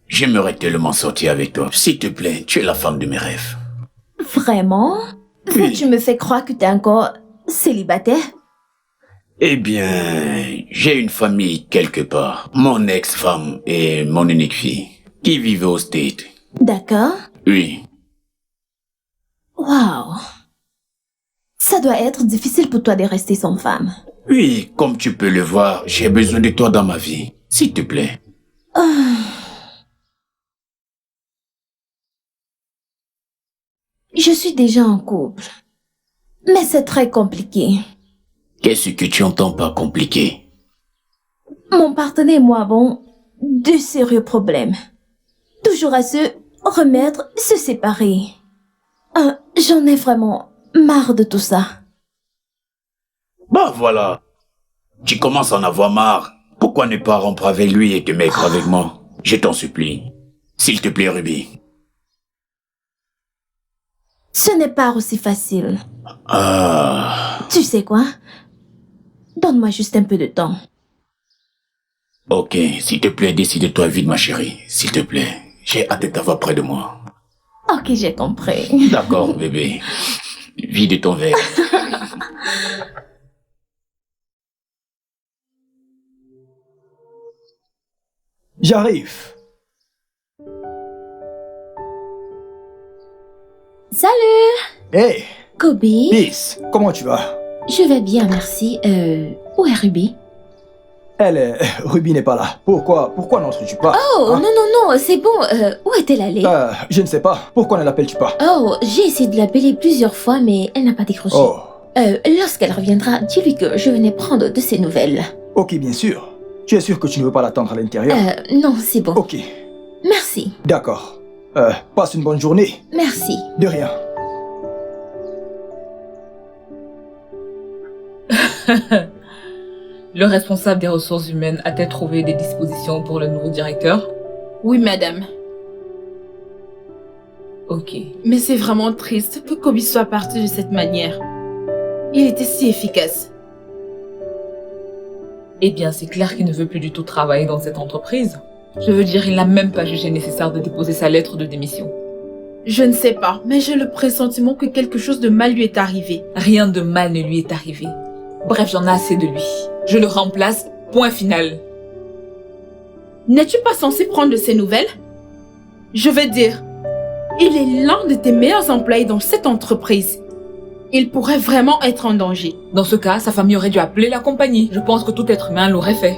J'aimerais tellement sortir avec toi. S'il te plaît, tu es la femme de mes rêves. Vraiment? Oui. Tu me fais croire que t'es encore célibataire? Eh bien, j'ai une famille quelque part. Mon ex-femme et mon unique fille, qui vivait au States. D'accord. Oui. Waouh. Ça doit être difficile pour toi de rester sans femme. Oui, comme tu peux le voir, j'ai besoin de toi dans ma vie. S'il te plaît. Je suis déjà en couple. Mais c'est très compliqué. Qu'est-ce que tu entends par compliqué? Mon partenaire et moi avons de sérieux problèmes. Toujours à se remettre, se séparer. J'en ai vraiment marre de tout ça. Bah voilà. Tu commences à en avoir marre. Pourquoi ne pas rompre avec lui et te mettre avec moi? Je t'en supplie. S'il te plaît, Ruby. Ce n'est pas aussi facile. Ah. Tu sais quoi? Donne-moi juste un peu de temps. Ok, s'il te plaît, décide-toi vite, ma chérie. S'il te plaît. J'ai hâte de t'avoir près de moi. Ok, j'ai compris. D'accord, bébé. Vide ton verre. J'arrive. Salut, Hey, Kobe. Peace, comment tu vas? Je vais bien, merci. Où est Ruby? Ruby n'est pas là. Pourquoi n'entres-tu pas? Oh, Hein? non, c'est bon. Où est-elle allée? Je ne sais pas. Pourquoi ne l'appelles-tu pas? Oh, j'ai essayé de l'appeler plusieurs fois, mais elle n'a pas décroché. Oh, Lorsqu'elle reviendra, dis-lui que je venais prendre de ses nouvelles. ok, bien sûr. Tu es sûr que tu ne veux pas l'attendre à l'intérieur? Non, c'est bon. Ok, Merci, d'accord. Passe une bonne journée. merci. De rien. Le responsable des ressources humaines a-t-elle trouvé des dispositions pour le nouveau directeur? Oui, madame. Ok. Mais c'est vraiment triste que Kobe soit parti de cette manière. Il était si efficace. Eh bien, c'est clair qu'il ne veut plus du tout travailler dans cette entreprise. Je veux dire, il n'a même pas jugé nécessaire de déposer sa lettre de démission. Je ne sais pas, mais j'ai le pressentiment que quelque chose de mal lui est arrivé. Rien de mal ne lui est arrivé. Bref, j'en ai assez de lui. Je le remplace, point final. N'es-tu pas censé prendre de ses nouvelles? Je veux dire, il est l'un de tes meilleurs employés dans cette entreprise. Il pourrait vraiment être en danger. Dans ce cas, sa famille aurait dû appeler la compagnie. Je pense que tout être humain l'aurait fait.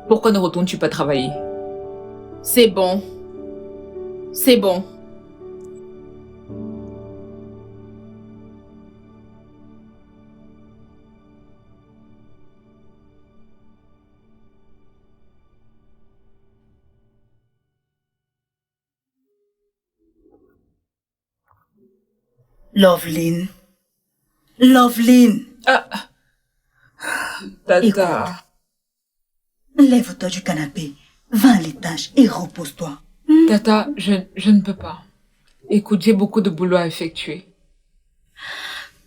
Pourquoi ne retournes-tu pas travailler? C'est bon. C'est bon. Loveline. Loveline. Tata. Lève-toi du canapé. Va à l'étage et repose-toi. Tata, je ne peux pas. Écoute, j'ai beaucoup de boulot à effectuer.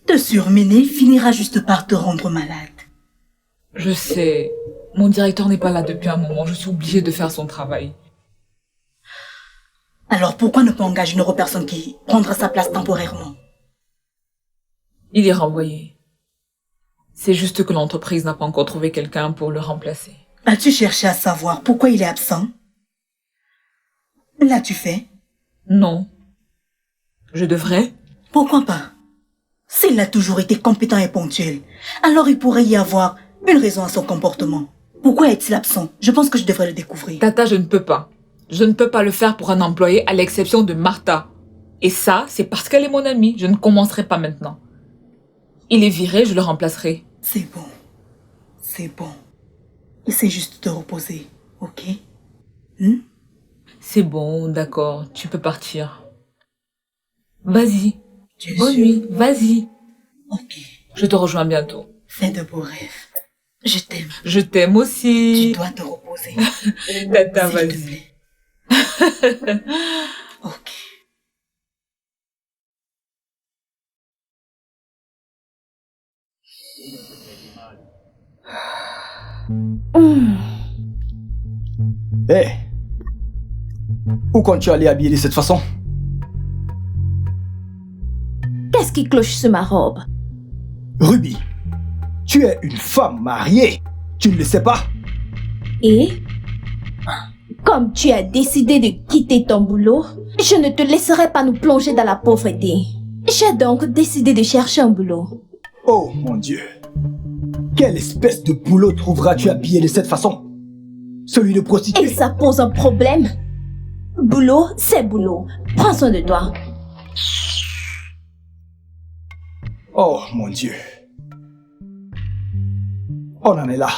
Te surmener finira juste par te rendre malade. Je sais. Mon directeur n'est pas là depuis un moment. Je suis obligée de faire son travail. Alors pourquoi ne pas engager une autre personne qui prendra sa place temporairement? Il est renvoyé. C'est juste que l'entreprise n'a pas encore trouvé quelqu'un pour le remplacer. As-tu cherché à savoir pourquoi il est absent? L'as-tu fait? Non. Je devrais? Pourquoi pas? S'il a toujours été compétent et ponctuel, alors il pourrait y avoir une raison à son comportement. Pourquoi est-il absent? Je pense que je devrais le découvrir. Tata, je ne peux pas. Je ne peux pas le faire pour un employé à l'exception de Martha. Et ça, c'est parce qu'elle est mon amie. Je ne commencerai pas maintenant. Il est viré, je le remplacerai. C'est bon. C'est bon. Essaie juste de te reposer, ok? C'est bon, d'accord, tu peux partir. Vas-y. Tu es Bonne sûr? nuit, vas-y. Ok. Je te rejoins bientôt. Fais de beaux rêves. Je t'aime. Je t'aime Tu aussi. dois te reposer. Tata, S'il te vas-y. plaît. Ok. Hé, où comptes-tu aller habiller de cette façon? Qu'est-ce qui cloche sur ma robe? Ruby, tu es une femme mariée. Tu ne le sais pas? Et comme tu as décidé de quitter ton boulot, je ne te laisserai pas nous plonger dans la pauvreté. J'ai donc décidé de chercher un boulot. Oh mon Dieu. Quelle espèce de boulot trouveras-tu habillé de cette façon? Celui de Et prostituée? ça pose un problème. Boulot, c'est boulot. Prends soin de toi. Oh mon Dieu. On en est là.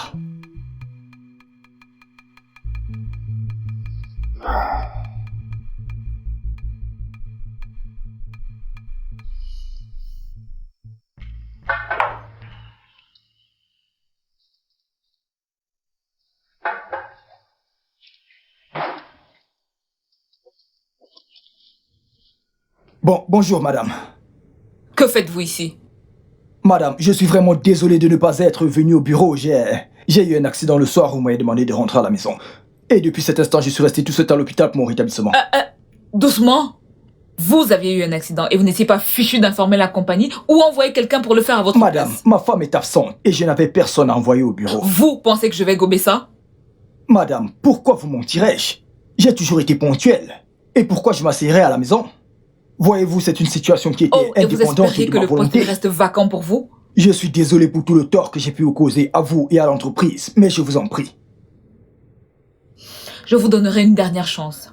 Bonjour madame. Que faites-vous ici? Madame, je suis vraiment désolé de ne pas être venu au bureau. J'ai eu un accident le soir où vous m'avez demandé de rentrer à la maison. Et depuis cet instant, je suis resté tout ce temps à l'hôpital pour mon rétablissement. Doucement. Vous aviez eu un accident et vous n'étiez pas fichu d'informer la compagnie ou envoyer quelqu'un pour le faire à votre Madame, place. ma femme est absente et je n'avais personne à envoyer au bureau. Vous pensez que je vais gober ça? Madame, pourquoi vous mentirais-je? J'ai toujours été ponctuel. Et pourquoi je m'asseyerais à la maison? Voyez-vous, c'est une situation qui était Et vous indépendante espériez de que ma le poste volonté. reste vacant pour vous? Je suis désolé pour tout le tort que j'ai pu vous causer à vous et à l'entreprise, mais je vous en prie. Je vous donnerai une dernière chance.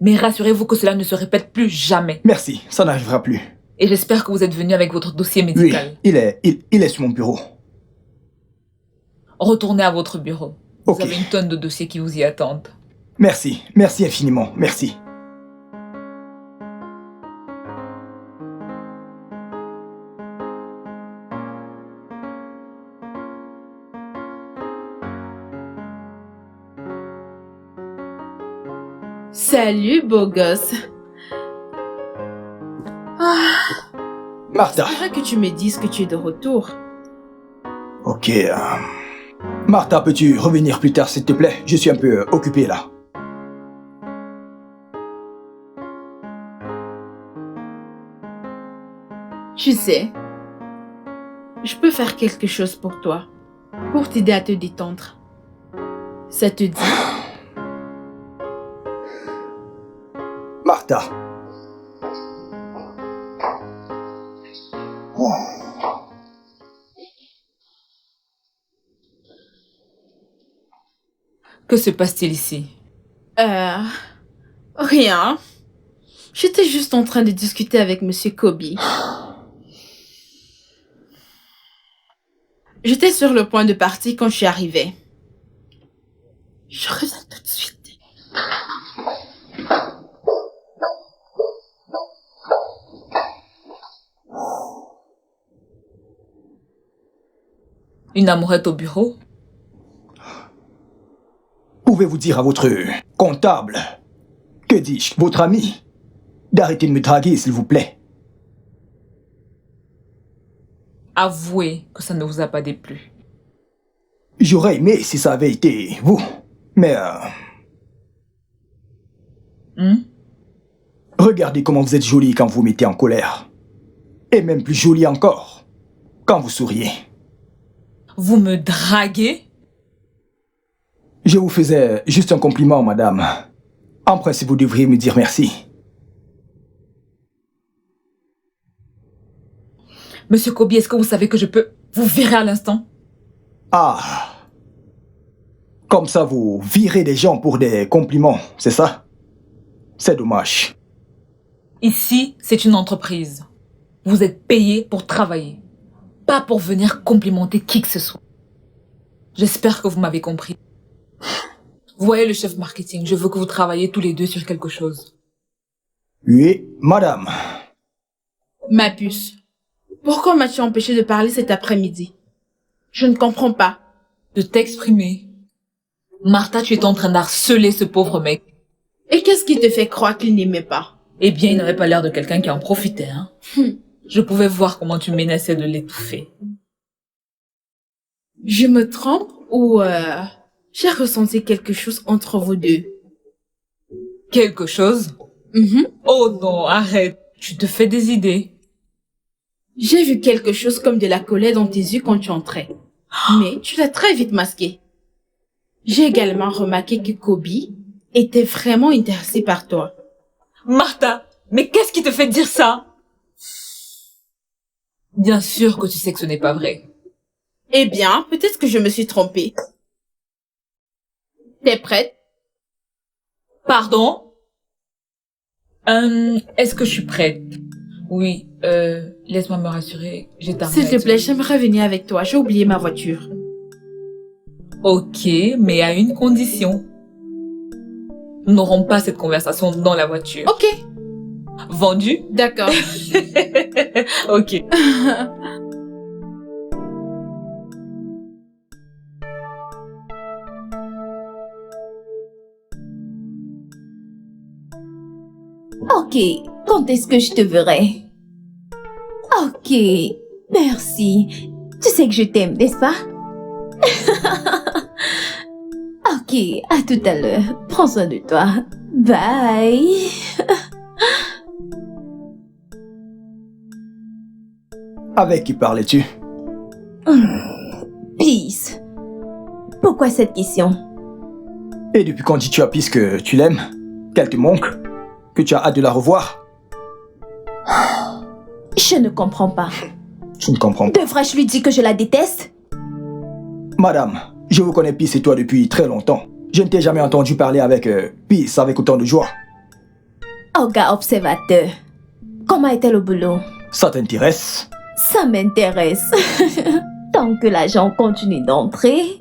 Mais rassurez-vous que cela ne se répète plus jamais. Merci, ça n'arrivera plus. Et j'espère que vous êtes venu avec votre dossier Oui, médical. il est sur mon bureau. Retournez à votre bureau. Vous Ok. avez une tonne de dossiers qui vous y attendent. Merci, merci infiniment, merci. Salut, beau gosse. Martha. J'aimerais que tu me dises que tu es de retour. Ok. Martha, peux-tu revenir plus tard, s'il te plaît? Je suis un peu occupé là. Tu sais, je peux faire quelque chose pour toi, pour t'aider à te détendre. Ça te dit? Martha. Que se passe-t-il ici? Rien. J'étais juste en train de discuter avec Monsieur Kobe. J'étais sur le point de partir quand je suis arrivée. Je reviens tout de suite. Une amourette au bureau? Pouvez-vous dire à votre comptable, que dis-je, votre ami, d'arrêter de me draguer, s'il vous plaît? Avouez que ça ne vous a pas déplu. J'aurais aimé si ça avait été vous, mais regardez comment vous êtes jolie quand vous mettez en colère. Et même plus jolie encore, quand vous souriez. Vous me draguez? Je vous faisais juste un compliment, madame. En principe, vous devriez me dire merci. Monsieur Kobe, est-ce que vous savez que je peux vous virer à l'instant? Ah. Comme ça, vous virez des gens pour des compliments, c'est ça? C'est dommage. Ici, c'est une entreprise. Vous êtes payé pour travailler, pas pour venir complimenter qui que ce soit. J'espère que vous m'avez compris. Vous voyez le chef marketing, je veux que vous travailliez tous les deux sur quelque chose. Oui, madame. Ma puce, pourquoi m'as-tu empêché de parler cet après-midi? Je ne comprends pas. De t'exprimer. Martha, tu es en train d'harceler ce pauvre mec. Et qu'est-ce qui te fait croire qu'il n'aimait pas? Eh bien, il n'avait pas l'air de quelqu'un qui en profitait, hein. Je pouvais voir comment tu menaçais de l'étouffer. Je me trompe ou j'ai ressenti quelque chose entre vous deux? Quelque chose? Oh non, arrête. Tu te fais des idées. J'ai vu quelque chose comme de la colère dans tes yeux quand tu entrais. Mais tu l'as très vite masqué. J'ai également remarqué que Kobe était vraiment intéressé par toi. Martha, mais qu'est-ce qui te fait dire ça? Bien sûr que tu sais que ce n'est pas vrai. Eh bien, peut-être que je me suis trompée. T'es prête? Pardon? Est-ce que je suis prête? Oui, laisse-moi me rassurer. J'ai terminé. S'il te plaît, j'aimerais venir avec toi. J'ai oublié ma voiture. Ok, mais à une condition. Nous n'aurons pas cette conversation dans la voiture. Ok, Vendu? d'accord. Ok. Ok, quand est-ce que je te verrai? Ok, merci. Tu sais que je t'aime, n'est-ce pas? Ok, à tout à l'heure. Prends soin de toi. Bye. Avec qui parlais-tu? Peace. Pourquoi cette question? Et depuis quand dis-tu à Peace que tu l'aimes? Qu'elle te manque? Que tu as hâte de la revoir? Je ne comprends pas. Je ne comprends pas. Devrais-je lui dire que je la déteste? Madame, je vous connais Peace et toi depuis très longtemps. Je ne t'ai jamais entendu parler avec Peace avec autant de joie. Oh gars observateur. Comment est-elle au boulot? Ça t'intéresse? Ça m'intéresse. Tant que l'argent continue d'entrer,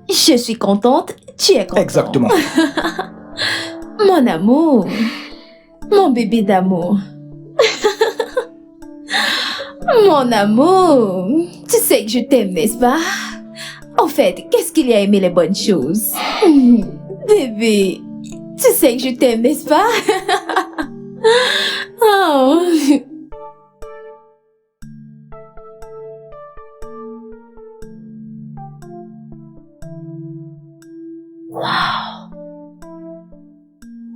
je suis contente, tu es content. Exactement. Mon amour. Mon bébé d'amour. Mon amour. Tu sais que je t'aime, n'est-ce pas? En fait, qu'est-ce qu'il y a aimé les bonnes choses? Bébé, tu sais que je t'aime, n'est-ce pas? Oh.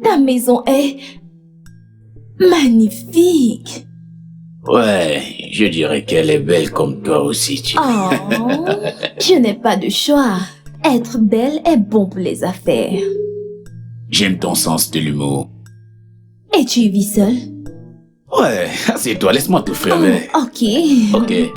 Ta maison est magnifique. Ouais, je dirais qu'elle est belle comme toi aussi, tu. Oh, je n'ai pas de choix. Être belle est bon pour les affaires. J'aime ton sens de l'humour. Et tu y vis seule? Ouais, assieds-toi, laisse-moi t'offrir un verre. Ok. Ok.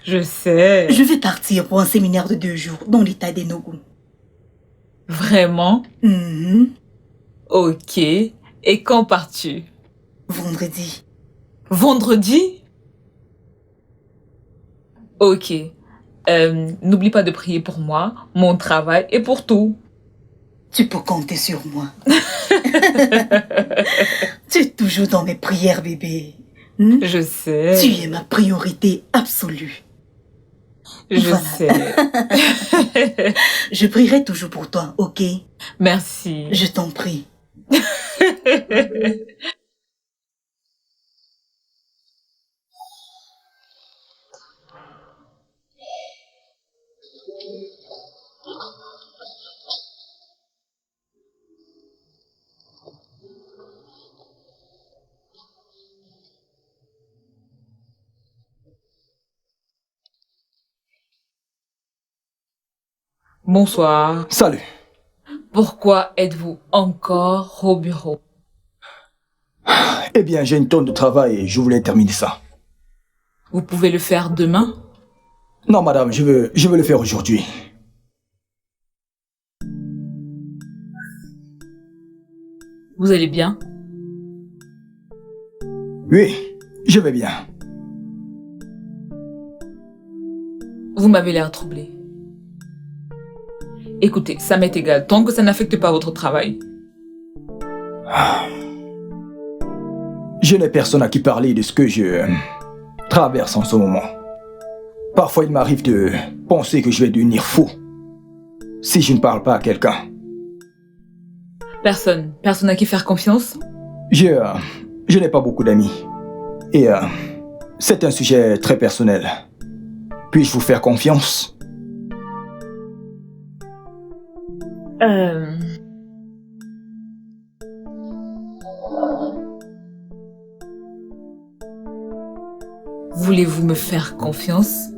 Je sais. Je vais partir pour un séminaire de 2 jours dans l'état d'Enugu. Vraiment? Mhm. Ok. Et quand pars-tu? Vendredi. Vendredi? Ok. N'oublie pas de prier pour moi, mon travail et pour tout. Tu peux compter sur moi. Tu es toujours dans mes prières, bébé. Hmm? Je sais. Tu es ma priorité absolue. Je Voilà. sais. Je prierai toujours pour toi, ok? Merci. Je t'en prie. Bonsoir. Salut. Pourquoi êtes-vous encore au bureau? Eh bien, j'ai une tonne de travail et je voulais terminer ça. Vous pouvez le faire demain? Non, madame, je veux le faire aujourd'hui. Vous allez bien? Oui, je vais bien. Vous m'avez l'air troublé. Écoutez, ça m'est égal, tant que ça n'affecte pas votre travail. Je n'ai personne à qui parler de ce que je traverse en ce moment. Parfois, il m'arrive de penser que je vais devenir fou si je ne parle pas à quelqu'un. Personne à qui faire confiance? Je n'ai pas beaucoup d'amis. Et c'est un sujet très personnel. Puis-je vous faire confiance? Voulez-vous me faire confiance?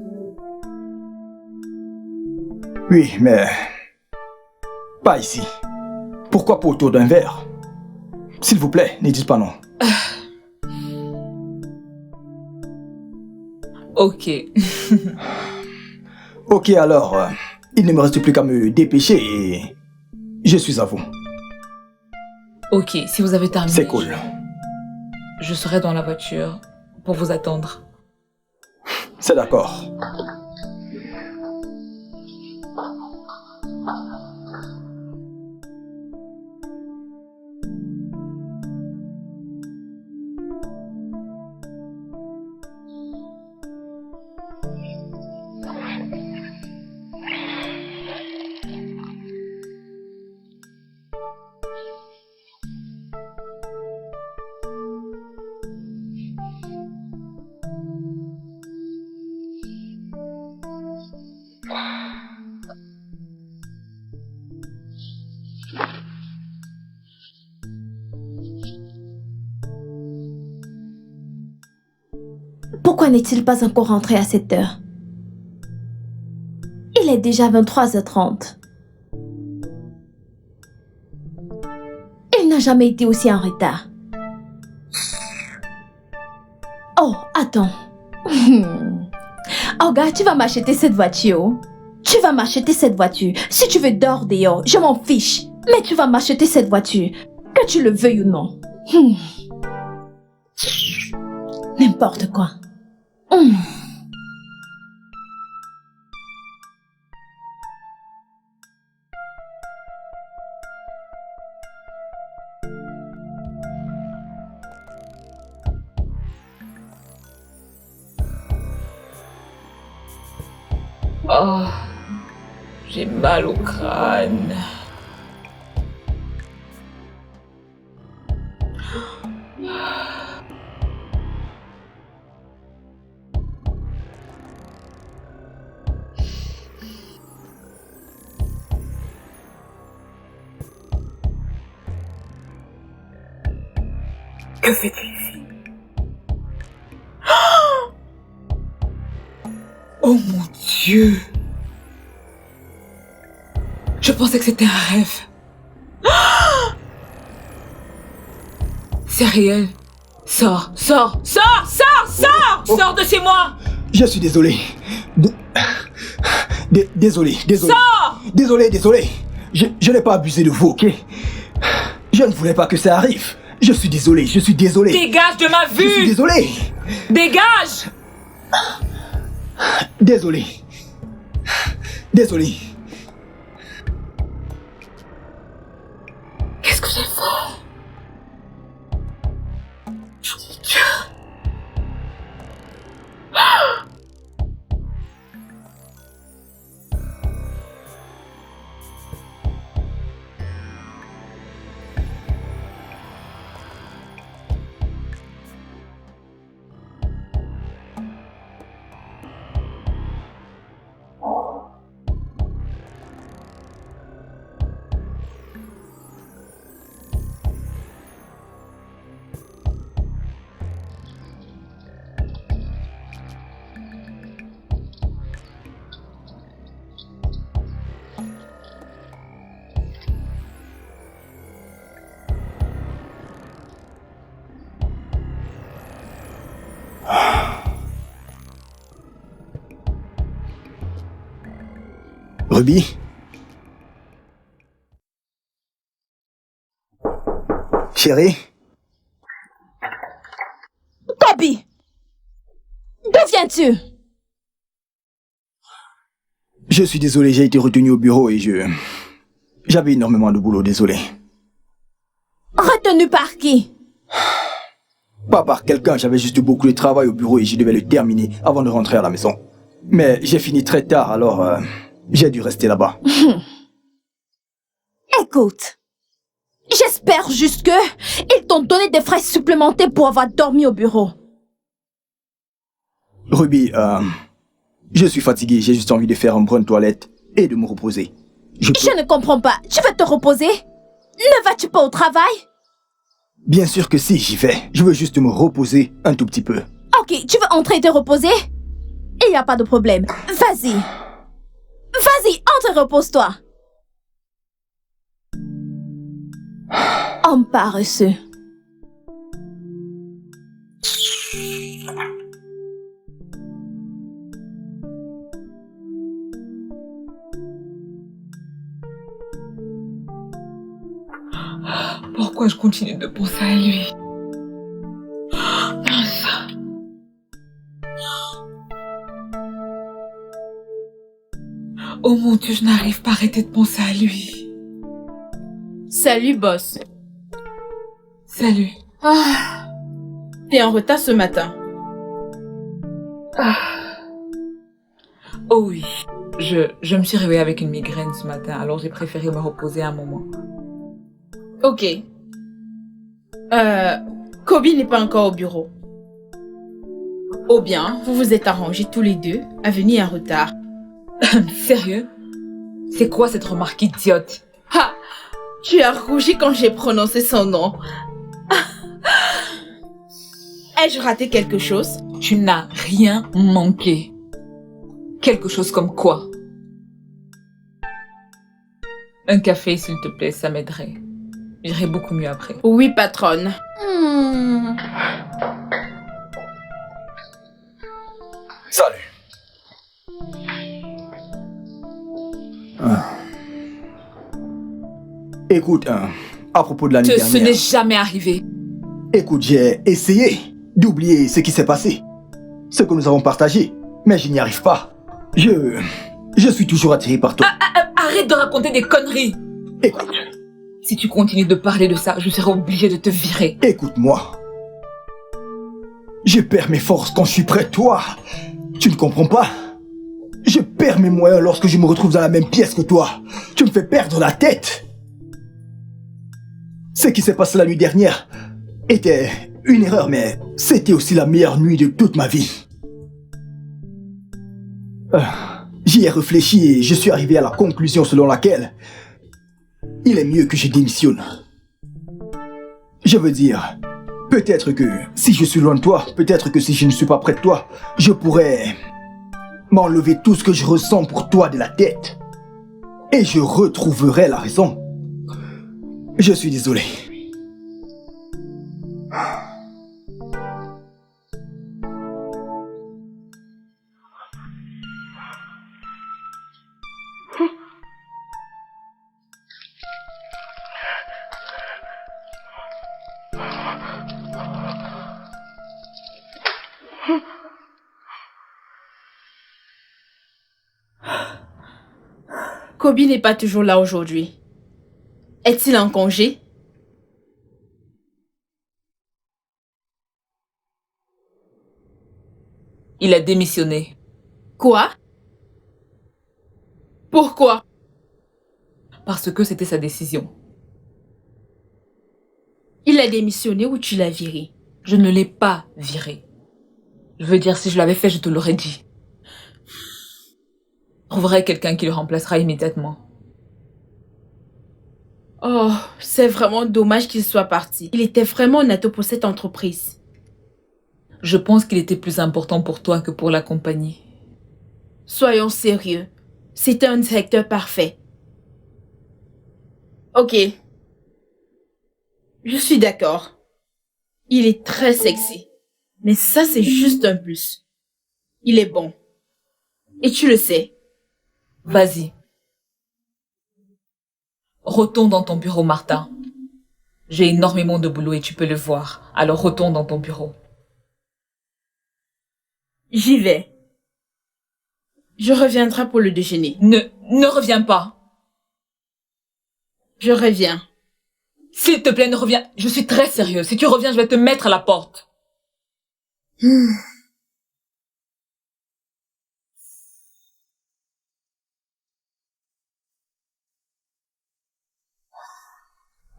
Oui, mais pas ici. Pourquoi pas autour d'un verre? S'il vous plaît, ne dites pas non. Ok. Ok, alors, il ne me reste plus qu'à me dépêcher et je suis à vous. Ok, si vous avez terminé. C'est cool. Je serai dans la voiture pour vous attendre. C'est d'accord. Pourquoi n'est-il pas encore rentré à cette heure? Il est déjà 23h30. Il n'a jamais été aussi en retard. Oh, attends. Oh, gars, tu vas m'acheter cette voiture. Tu vas m'acheter cette voiture. Si tu veux dehors, dehors, je m'en fiche. Mais tu vas m'acheter cette voiture. Que tu le veuilles ou non. N'importe quoi. Oh, j'ai mal au crâne. Que fait-il ici? Oh mon Dieu! Je pensais que c'était un rêve. C'est réel. Sors, sors, sors, sors, sors! Sors de chez moi! Je suis désolé. Désolé. Sors! Désolé. Je n'ai pas abusé de vous, ok? Je ne voulais pas que ça arrive. Je suis désolé. Dégage de ma vue! Je suis désolé. Dégage! Désolé. Qu'est-ce que j'ai fait? Ruby? Chérie? Kobe! D'où viens-tu? Je suis désolé, j'ai été retenu au bureau et j'avais énormément de boulot, désolé. Retenu par qui? Pas par quelqu'un, j'avais juste beaucoup de travail au bureau et je devais le terminer avant de rentrer à la maison. Mais j'ai fini très tard, alors j'ai dû rester là-bas. Écoute, j'espère juste que ils t'ont donné des frais supplémentaires pour avoir dormi au bureau. Ruby, je suis fatigué, j'ai juste envie de faire une bonne toilette et de me reposer. Je ne comprends pas, tu veux te reposer? Ne vas-tu pas au travail? Bien sûr que si, j'y vais. Je veux juste me reposer un tout petit peu. Ok, tu veux entrer et te reposer? Il n'y a pas de problème. Vas-y. Vas-y, entre et repose-toi. Homme paresseux. Pourquoi je continue de penser à lui? Mince. Oh mon Dieu, je n'arrive pas à arrêter de penser à lui. Salut, boss. Salut. T'es en retard ce matin. Oh oui. Je me suis réveillée avec une migraine ce matin, alors j'ai préféré me reposer un moment. Ok. Kobe n'est pas encore au bureau. Ou bien, vous vous êtes arrangés tous les deux à venir en retard. Sérieux? C'est quoi cette remarque idiote? Ha! Tu as rougi quand j'ai prononcé son nom. Ai-je raté quelque chose? Tu n'as rien manqué. Quelque chose comme quoi? Un café, s'il te plaît, ça m'aiderait. J'irai beaucoup mieux après. Oui, patronne. Salut. Écoute, à propos de l'année dernière... Ce n'est jamais arrivé. Écoute, j'ai essayé d'oublier ce qui s'est passé. Ce que nous avons partagé. Mais je n'y arrive pas. Je suis toujours attiré par toi. Arrête de raconter des conneries. Écoute. Si tu continues de parler de ça, je serai obligée de te virer. Écoute-moi. Je perds mes forces quand je suis près de toi. Tu ne comprends pas? Je perds mes moyens lorsque je me retrouve dans la même pièce que toi. Tu me fais perdre la tête. Ce qui s'est passé la nuit dernière était une erreur, mais c'était aussi la meilleure nuit de toute ma vie. J'y ai réfléchi et je suis arrivé à la conclusion selon laquelle il est mieux que je démissionne. Je veux dire, peut-être que si je suis loin de toi, peut-être que si je ne suis pas près de toi, je pourrais m'enlever tout ce que je ressens pour toi de la tête. Et je retrouverai la raison. Je suis désolé. Kobe n'est pas toujours là aujourd'hui. Est-il en congé? Il a démissionné. Quoi? Pourquoi? Parce que c'était sa décision. Il a démissionné ou tu l'as viré? Je ne l'ai pas viré. Je veux dire, si je l'avais fait, je te l'aurais dit. Je trouverai quelqu'un qui le remplacera immédiatement. Oh, c'est vraiment dommage qu'il soit parti. Il était vraiment un atout pour cette entreprise. Je pense qu'il était plus important pour toi que pour la compagnie. Soyons sérieux. C'était un directeur parfait. Ok. Je suis d'accord. Il est très sexy. Mais ça, c'est juste un plus. Il est bon. Et tu le sais. Vas-y. Retourne dans ton bureau, Martha. J'ai énormément de boulot et tu peux le voir. Alors retourne dans ton bureau. J'y vais. Je reviendrai pour le déjeuner. Ne reviens pas. Je reviens. S'il te plaît, ne reviens. Je suis très sérieuse. Si tu reviens, je vais te mettre à la porte.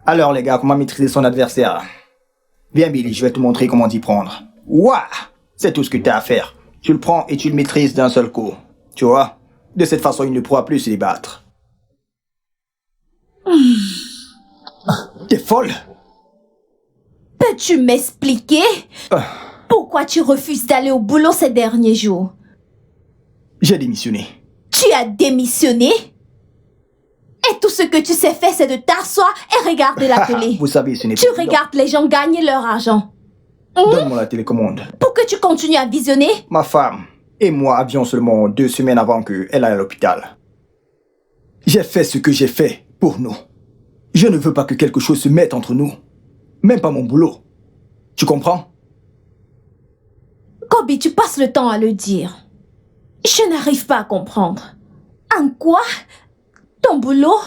Alors les gars, comment maîtriser son adversaire? Viens Billy, je vais te montrer comment t'y prendre. Ouah! C'est tout ce que t'as à faire. Tu le prends et tu le maîtrises d'un seul coup. Tu vois? De cette façon, il ne pourra plus se débattre. T'es folle? Peux-tu m'expliquer pourquoi tu refuses d'aller au boulot ces derniers jours? J'ai démissionné. Tu as démissionné? Et tout ce que tu sais faire, c'est de t'asseoir et regarder la télé. Vous savez, ce n'est Tu pas regardes les gens gagner leur argent. Donne-moi la télécommande. Pour que tu continues à visionner? Ma femme et moi avions seulement 2 semaines avant qu'elle aille à l'hôpital. J'ai fait ce que j'ai fait pour nous. Je ne veux pas que quelque chose se mette entre nous. Même pas mon boulot. Tu comprends? Kobe, tu passes le temps à le dire. Je n'arrive pas à comprendre. En quoi ton boulot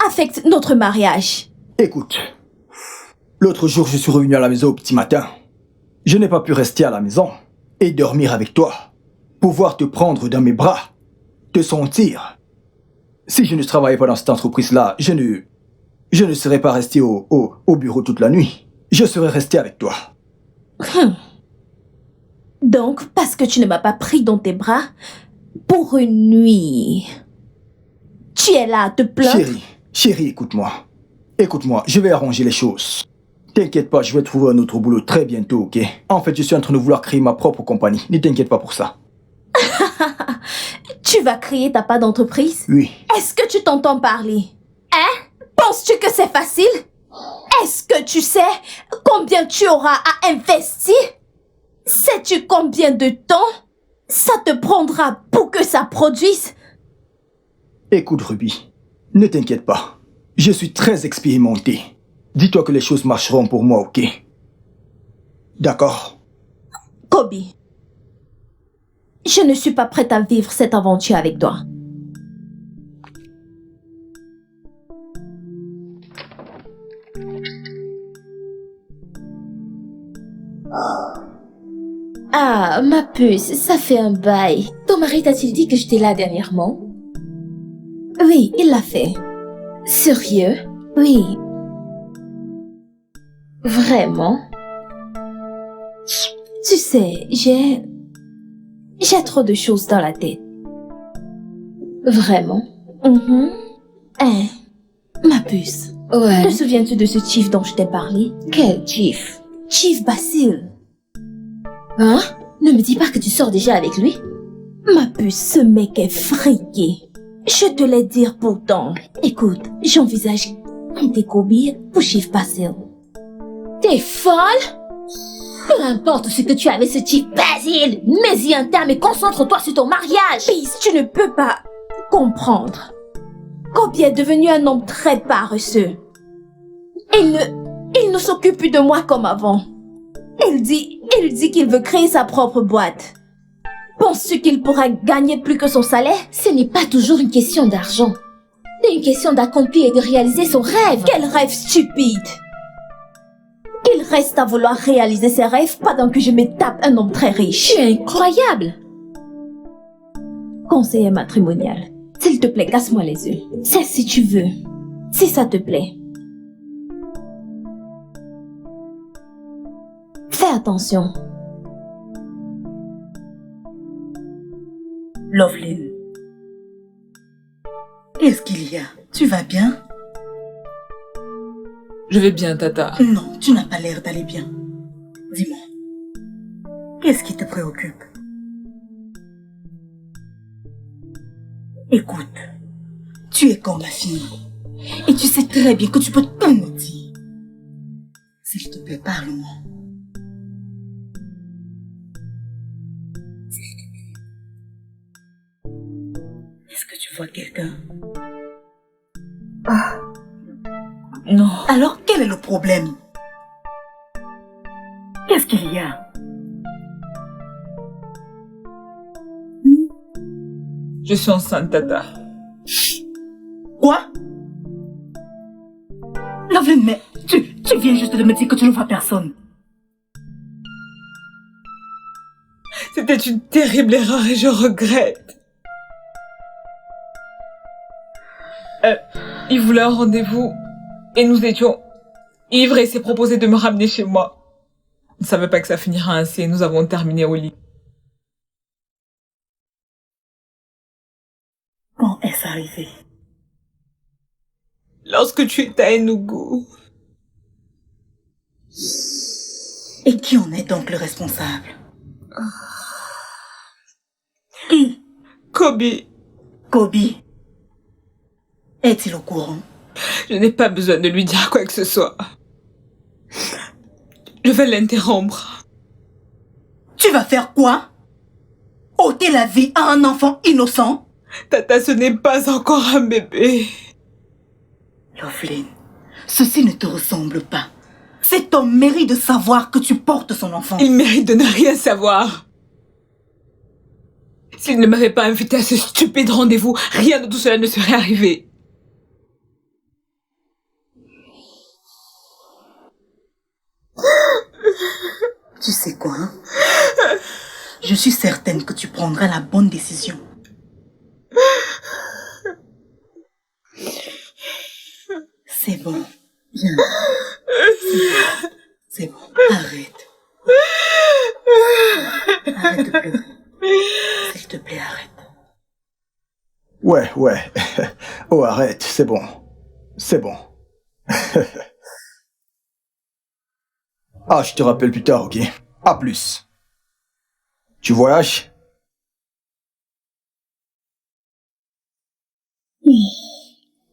affecte notre mariage? Écoute, l'autre jour je suis revenu à la maison au petit matin. Je n'ai pas pu rester à la maison et dormir avec toi. Pouvoir te prendre dans mes bras. Te sentir. Si je ne travaillais pas dans cette entreprise-là, je ne serais pas resté au bureau toute la nuit. Je serais resté avec toi. Donc, parce que tu ne m'as pas pris dans tes bras pour une nuit, tu es là à te plaindre? Chérie, écoute-moi. Écoute-moi, je vais arranger les choses. T'inquiète pas, je vais trouver un autre boulot très bientôt, ok? En fait, je suis en train de vouloir créer ma propre compagnie. Ne t'inquiète pas pour ça. Tu vas créer ta part d'entreprise? Oui. Est-ce que tu t'entends parler? Hein? Penses-tu que c'est facile? Est-ce que tu sais combien tu auras à investir? Sais-tu combien de temps ça te prendra pour que ça produise? Écoute, Ruby, ne t'inquiète pas. Je suis très expérimenté. Dis-toi que les choses marcheront pour moi, ok? D'accord? Kobe, je ne suis pas prête à vivre cette aventure avec toi. Ah, ma puce, ça fait un bail. Ton mari t'a-t-il dit que j'étais là dernièrement? Oui, il l'a fait. Sérieux? Oui. Vraiment? Tu sais, j'ai trop de choses dans la tête. Vraiment? Hein, ma puce. Ouais. Te souviens-tu de ce chief dont je t'ai parlé? Quel chief? Chief Basil. Hein? Ne me dis pas que tu sors déjà avec lui? Ma puce, ce mec est friqué. Je te l'ai dit pourtant. Écoute, j'envisage quitter Kobe pour Chief Basil. T'es folle? Peu importe ce que tu as avec ce type Basile, mets-y un terme et concentre-toi sur ton mariage. Peace, tu ne peux pas comprendre. Kobe est devenu un homme très paresseux. Il ne s'occupe plus de moi comme avant. Il dit qu'il veut créer sa propre boîte. Penses-tu qu'il pourra gagner plus que son salaire? Ce n'est pas toujours une question d'argent. C'est une question d'accomplir et de réaliser son rêve. Quel rêve stupide! Il reste à vouloir réaliser ses rêves pendant que je me tape un homme très riche. Tu es incroyable. Conseiller matrimonial, s'il te plaît, casse-moi les yeux. C'est si tu veux. Si ça te plaît. Fais attention. Loveline. Qu'est-ce qu'il y a? Tu vas bien? Je vais bien, Tata. Non, tu n'as pas l'air d'aller bien. Dis-moi. Qu'est-ce qui te préoccupe? Écoute, tu es comme ma fille. Et tu sais très bien que tu peux tout me dire. S'il te plaît, parle-moi. Est-ce que tu vois quelqu'un? Non. Alors, quel est le problème? Qu'est-ce qu'il y a? Je suis enceinte, Tata. Quoi? Loveline, mais tu viens juste de me dire que tu ne vois personne. C'était une terrible erreur et je regrette. Il voulait un rendez-vous et nous étions ivres et il s'est proposé de me ramener chez moi. Je ne savais pas que ça finirait ainsi et nous avons terminé au lit. Quand est-ce arrivé? Lorsque tu étais à Enugu. Et qui en est donc le responsable? Qui? Kobe. Kobe. Est-il au courant? Je n'ai pas besoin de lui dire quoi que ce soit. Je vais l'interrompre. Tu vas faire quoi? Ôter la vie à un enfant innocent? Tata, ce n'est pas encore un bébé. Loveline, ceci ne te ressemble pas. C'est ton mérite de savoir que tu portes son enfant. Il mérite de ne rien savoir. S'il ne m'avait pas invité à ce stupide rendez-vous, rien de tout cela ne serait arrivé. Tu sais quoi, hein? Je suis certaine que tu prendras la bonne décision. C'est bon. Viens. C'est bon. Arrête. Arrête de pleurer. S'il te plaît, arrête. Ouais. Oh, arrête, c'est bon. C'est bon. Ah, je te rappelle plus tard, ok? À plus. Tu voyages?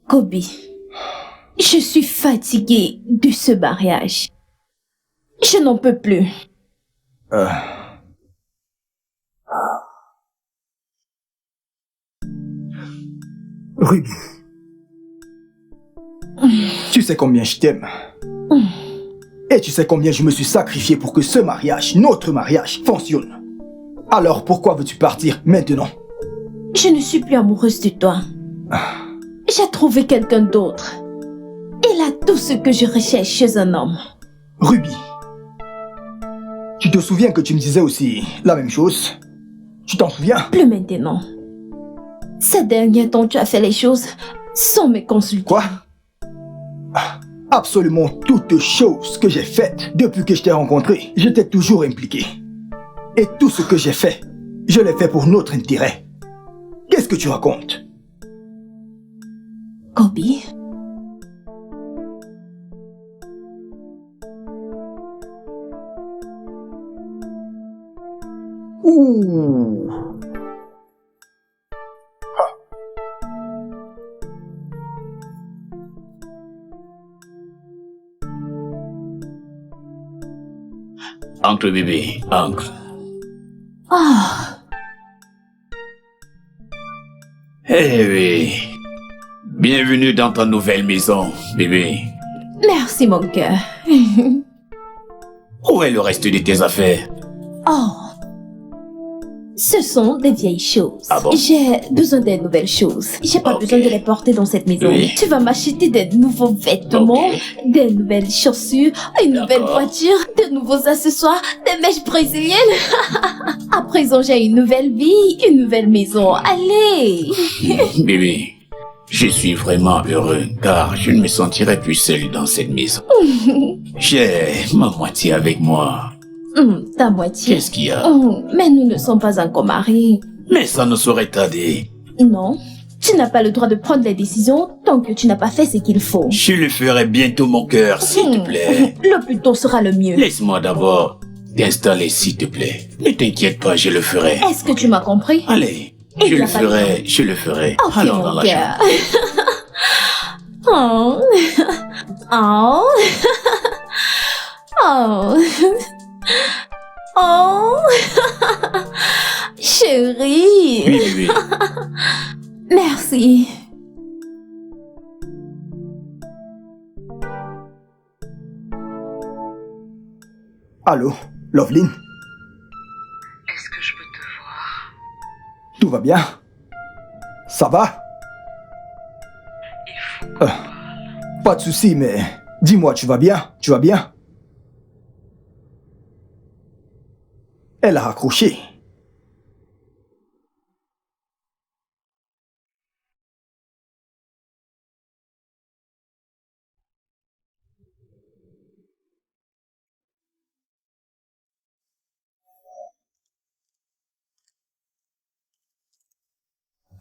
Kobe, je suis fatiguée de ce mariage. Je n'en peux plus. Ruby. Tu sais combien je t'aime. Et tu sais combien je me suis sacrifié pour que ce mariage, notre mariage, fonctionne. Alors pourquoi veux-tu partir maintenant? Je ne suis plus amoureuse de toi. J'ai trouvé quelqu'un d'autre. Il a tout ce que je recherche chez un homme. Ruby. Tu te souviens que tu me disais aussi la même chose? Tu t'en souviens? Plus maintenant. Ces derniers temps, tu as fait les choses sans me consulter. Quoi? Absolument toutes choses que j'ai faites depuis que je t'ai rencontré, je t'ai toujours impliqué. Et tout ce que j'ai fait, je l'ai fait pour notre intérêt. Qu'est-ce que tu racontes? Kobe? Ouh. Oncle bébé, oncle. Ah, Eh oui. Bienvenue dans ta nouvelle maison, bébé. merci mon cœur. Où est le reste de tes affaires? Oh, Ce sont des vieilles choses. Ah bon? J'ai besoin des nouvelles choses. J'ai pas Ok. besoin de les porter dans cette maison. Oui. Tu vas m'acheter des nouveaux vêtements, Ok. des nouvelles chaussures, une nouvelle D'accord. voiture, de nouveaux accessoires, des mèches brésiliennes. À présent, j'ai une nouvelle vie, une nouvelle maison. Allez! Bébé, je suis vraiment heureux car je ne me sentirai plus seul dans cette maison. J'ai ma moitié avec moi. Ta moitié. Qu'est-ce qu'il y a? Mais nous ne sommes pas encore mariés. Mais ça ne saurait tarder. Non. Tu n'as pas le droit de prendre les décisions tant que tu n'as pas fait ce qu'il faut. Je le ferai bientôt, mon cœur, s'il te plaît. Le plus tôt sera le mieux. Laisse-moi d'abord t'installer, s'il te plaît. Ne t'inquiète pas, je le ferai. Est-ce que tu m'as compris? Allez, Et je tu le as pas ferai, je le ferai. Ok, Allons dans mon la chambre. cœur. Oh. Oh. Oh. Oh. Chérie. Oui, oui, oui. Merci. Allô, Loveline? Est-ce que je peux te voir? Tout va bien? Ça va? Il faut qu'on parle. Pas de souci, mais dis-moi, tu vas bien? Tu vas bien? Elle a raccroché.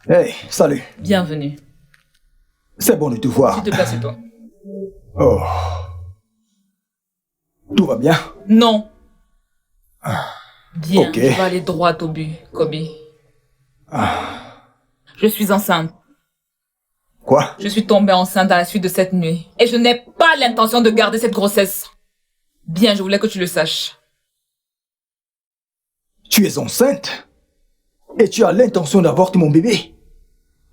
Hey, salut. Bienvenue. C'est bon de te voir. S'il te plaît, c'est toi. Oh. Tout va bien? Non. Bien, Ok. je vais aller droit au but, Kobe. Je suis enceinte. Quoi? Je suis tombée enceinte à la suite de cette nuit. Et je n'ai pas l'intention de garder cette grossesse. Bien, je voulais que tu le saches. Tu es enceinte? Et tu as l'intention d'avorter mon bébé?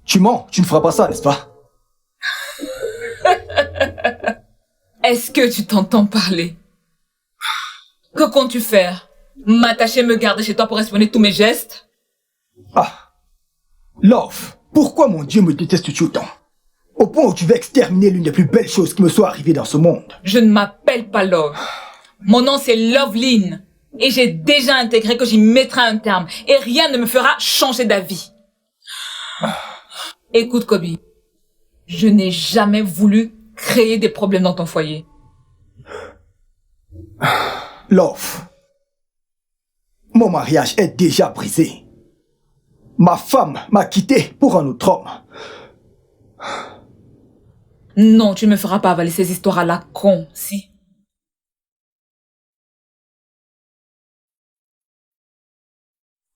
Tu mens, tu ne feras pas ça, n'est-ce pas? Est-ce que tu t'entends parler? Que comptes-tu faire? M'attacher, me garder chez toi pour espionner tous mes gestes? Ah. Love, pourquoi mon Dieu me déteste-tu autant? Au point où tu veux exterminer l'une des plus belles choses qui me soit arrivée dans ce monde. Je ne m'appelle pas Love. Mon nom c'est Loveline. Et j'ai déjà intégré que j'y mettrai un terme. Et rien ne me fera changer d'avis. Écoute, Kobe. Je n'ai jamais voulu créer des problèmes dans ton foyer. Love, mon mariage est déjà brisé. Ma femme m'a quitté pour un autre homme. Non, tu ne me feras pas avaler ces histoires à la con, si.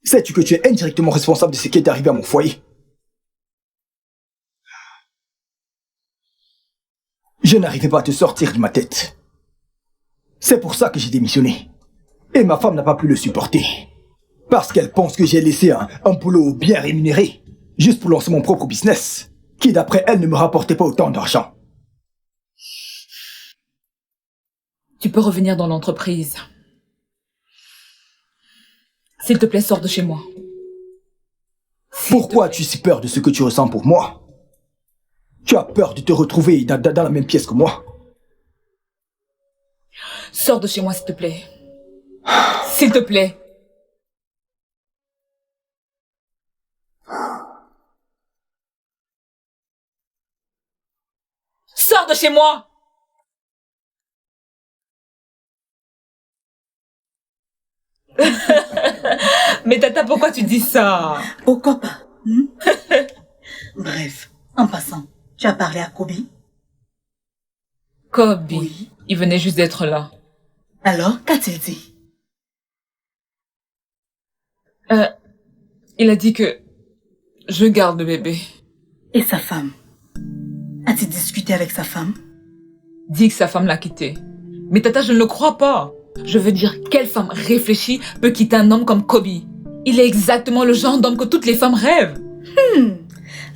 Sais-tu que tu es indirectement responsable de ce qui est arrivé à mon foyer? Je n'arrivais pas à te sortir de ma tête. C'est pour ça que j'ai démissionné. Et ma femme n'a pas pu le supporter. Parce qu'elle pense que j'ai laissé un boulot bien rémunéré, juste pour lancer mon propre business, qui d'après elle ne me rapportait pas autant d'argent. Tu peux revenir dans l'entreprise. S'il te plaît, sors de chez moi. Pourquoi as-tu si peur de ce que tu ressens pour moi? Tu as peur de te retrouver dans la même pièce que moi? Sors de chez moi, s'il te plaît. S'il te plaît. Sors de chez moi! Mais Tata, pourquoi tu dis ça? Pourquoi pas? Bref, en passant, tu as parlé à Kobe? Kobe, Oui. il venait juste d'être là. Alors, qu'a-t-il dit? Il a dit que je garde le bébé. Et sa femme? As-tu discuté avec sa femme? Dit que sa femme l'a quitté. Mais Tata, je ne le crois pas. Je veux dire, quelle femme réfléchie peut quitter un homme comme Kobe? Il est exactement le genre d'homme que toutes les femmes rêvent.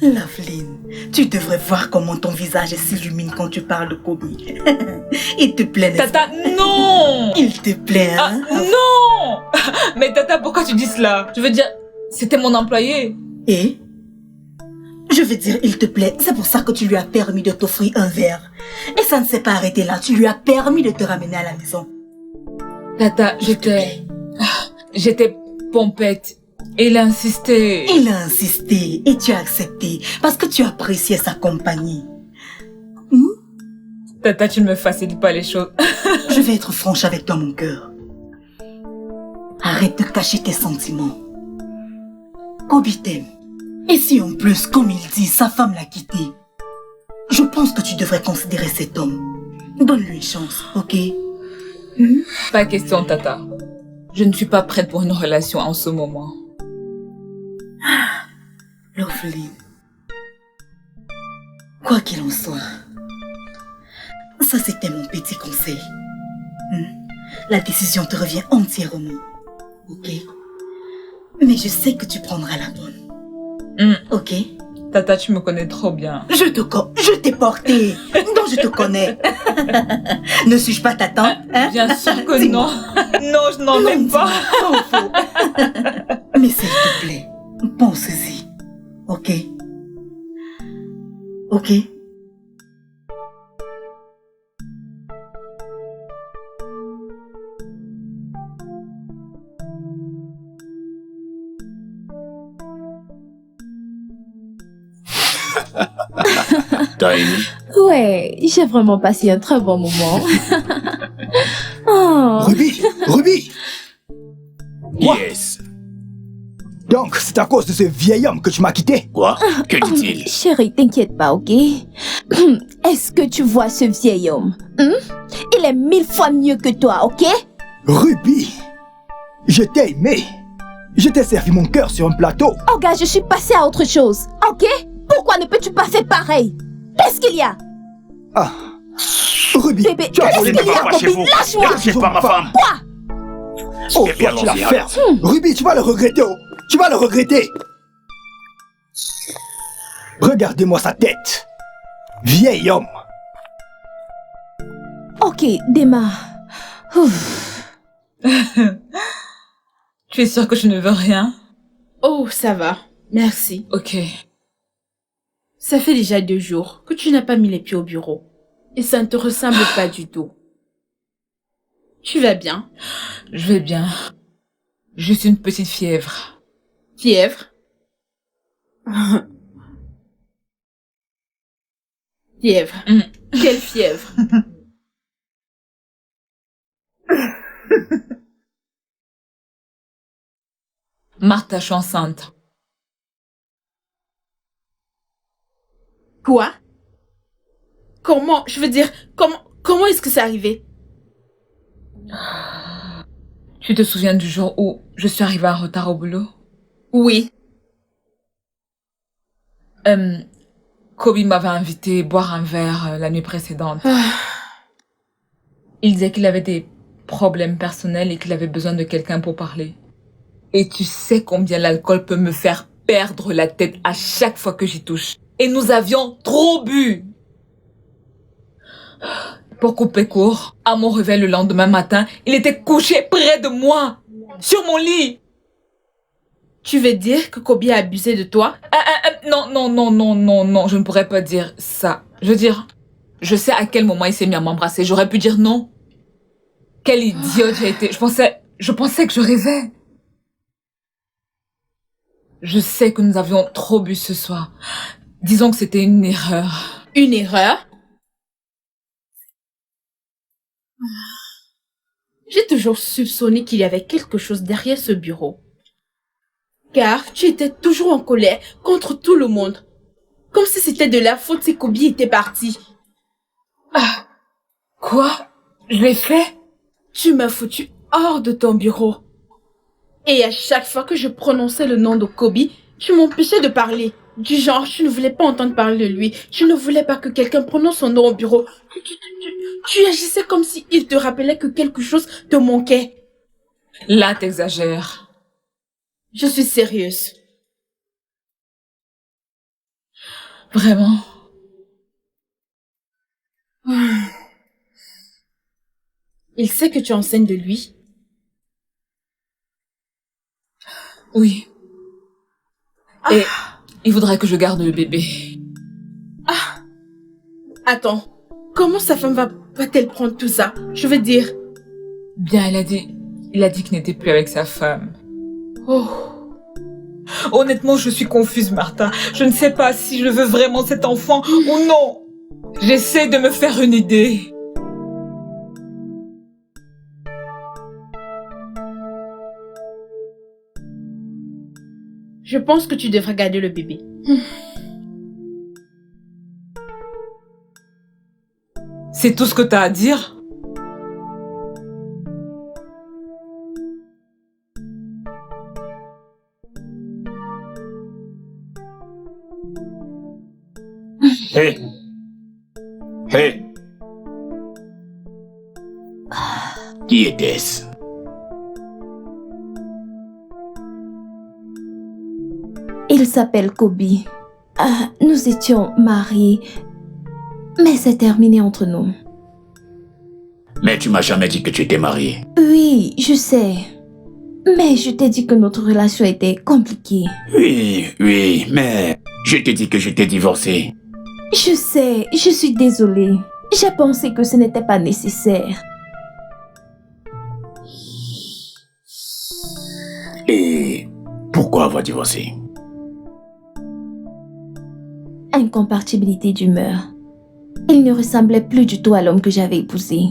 Loveline, tu devrais voir comment ton visage s'illumine quand tu parles de Kobe. Il te plaît, n'est-ce Tata, non! pas? Il te plaît, Ah, hein? non! Mais Tata, pourquoi tu dis cela? Je veux dire, C'était mon employé. Et je veux dire, il te plaît, c'est pour ça que tu lui as permis de t'offrir un verre. Et ça ne s'est pas arrêté là, tu lui as permis de te ramener à la maison. Tata, j'étais pompette. Et il a insisté. Il a insisté et tu as accepté parce que tu appréciais sa compagnie. Tata, tu ne me facilites pas les choses. Je vais être franche avec toi, mon cœur. Arrête de cacher tes sentiments. Kobe t'aime. Et si en plus, comme il dit, sa femme l'a quitté, je pense que tu devrais considérer cet homme. Donne-lui une chance, ok? Pas question, Tata. Je ne suis pas prête pour une relation en ce moment. Lovely. Quoi qu'il en soit, ça c'était mon petit conseil. La décision te revient entièrement, ok? Mais je sais que tu prendras la bonne. Ok? Tata, tu me connais trop bien. Je t'ai porté, donc je te connais. Ne suis-je pas ta tante, hein? Bien sûr que non. Non, je n'en aime pas. Mais s'il te plaît, pense-y, ok? Ok? T'as aimé? Ouais, j'ai vraiment passé un très bon moment. Oh. Ruby! Quoi? Yes. Donc, c'est à cause de ce vieil homme que tu m'as quitté? Quoi? Que dit-il? Chérie, t'inquiète pas, ok? Est-ce que tu vois ce vieil homme? Il est 1000 fois mieux que toi, ok? Ruby! Je t'ai aimé! Je t'ai servi mon cœur sur un plateau! Oh gars, je suis passée à autre chose, ok? Pourquoi ne peux-tu pas faire pareil? Qu'est-ce qu'il y a? Ah! Ruby, Bébé, tu as qu'est-ce volé qu'il y a, ma Kobe? Lâche-moi! C'est pas ma femme. Quoi? Oh, Eh bien, toi, tu la allons-y, fermes! Ruby, tu vas le regretter, oh! Tu vas le regretter! Regardez-moi sa tête! Vieil homme! Ok, démarre. Ouf. Tu es sûre que je ne veux rien? Oh, ça va. Merci. Ok. Ça fait déjà 2 jours que tu n'as pas mis les pieds au bureau. Et ça ne te ressemble pas du tout. Tu vas bien? Je vais bien. Juste une petite fièvre. Fièvre? Fièvre. Quelle fièvre? Martha, je suis enceinte. Quoi? Comment? Je veux dire, comment est-ce que c'est arrivé? Tu te souviens du jour où je suis arrivée en retard au boulot? Oui. Kobe m'avait invité boire un verre la nuit précédente. Il disait qu'il avait des problèmes personnels et qu'il avait besoin de quelqu'un pour parler. Et tu sais combien l'alcool peut me faire perdre la tête à chaque fois que j'y touche. Et nous avions trop bu. Pour couper court, à mon réveil le lendemain matin, il était couché près de moi, sur mon lit. Tu veux dire que Kobe a abusé de toi? Non, je ne pourrais pas dire ça. Je veux dire, je sais à quel moment il s'est mis à m'embrasser. J'aurais pu dire non. Quelle idiote j'ai été. Je pensais que je rêvais. Je sais que nous avions trop bu ce soir. Disons que c'était une erreur. Une erreur? J'ai toujours soupçonné qu'il y avait quelque chose derrière ce bureau. Car tu étais toujours en colère contre tout le monde. Comme si c'était de la faute si Kobe était parti. Quoi? Je l'ai fait? Tu m'as foutu hors de ton bureau. Et à chaque fois que je prononçais le nom de Kobe, tu m'empêchais de parler. Du genre, tu ne voulais pas entendre parler de lui. Tu ne voulais pas que quelqu'un prononce son nom au bureau. Tu agissais comme si il te rappelait que quelque chose te manquait. Là, t'exagères. Je suis sérieuse. Vraiment? Il sait que tu enseignes de lui? Oui. Et il voudrait que je garde le bébé. Attends, comment sa femme va-t-elle prendre tout ça? Je veux dire... Bien, il a dit qu'il n'était plus avec sa femme. Oh. Honnêtement, je suis confuse, Martha. Je ne sais pas si je veux vraiment cet enfant ou non. J'essaie de me faire une idée. Je pense que tu devrais garder le bébé. C'est tout ce que t'as à dire? Hé! Hé! Qui était-ce? Il s'appelle Kobe. Nous étions mariés, mais c'est terminé entre nous. Mais tu m'as jamais dit que tu étais mariée. Oui, je sais. Mais je t'ai dit que notre relation était compliquée. Oui, mais je t'ai dit que j'étais divorcé. Je sais, je suis désolée. J'ai pensé que ce n'était pas nécessaire. Et pourquoi avoir divorcé? Incompatibilité d'humeur. Il ne ressemblait plus du tout à l'homme que j'avais épousé.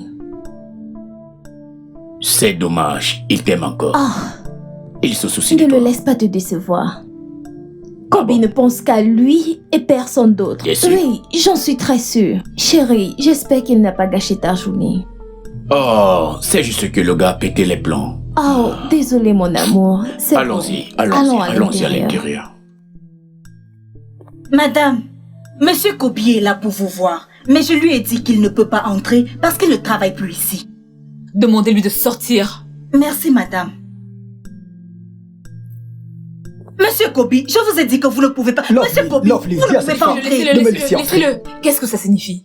C'est dommage, il t'aime encore. Il se soucie de Ne toi. le laisse pas te décevoir. Kobe ne pense qu'à lui et personne d'autre. Bien sûr. Oui, j'en suis très sûre. Chérie, j'espère qu'il n'a pas gâché ta journée. Oh, c'est juste que le gars a pété les plombs. Oh, désolé mon amour. C'est Allons-y, bon. allons-y à l'intérieur. Madame, Monsieur Kobe est là pour vous voir. Mais je lui ai dit qu'il ne peut pas entrer parce qu'il ne travaille plus ici. Demandez-lui de sortir. Merci, madame. Monsieur Kobe, je vous ai dit que vous ne pouvez pas... Monsieur Kobe, Lovely, vous ne dis à pouvez cette pas femme. entrer. Laissez-le. Qu'est-ce que ça signifie?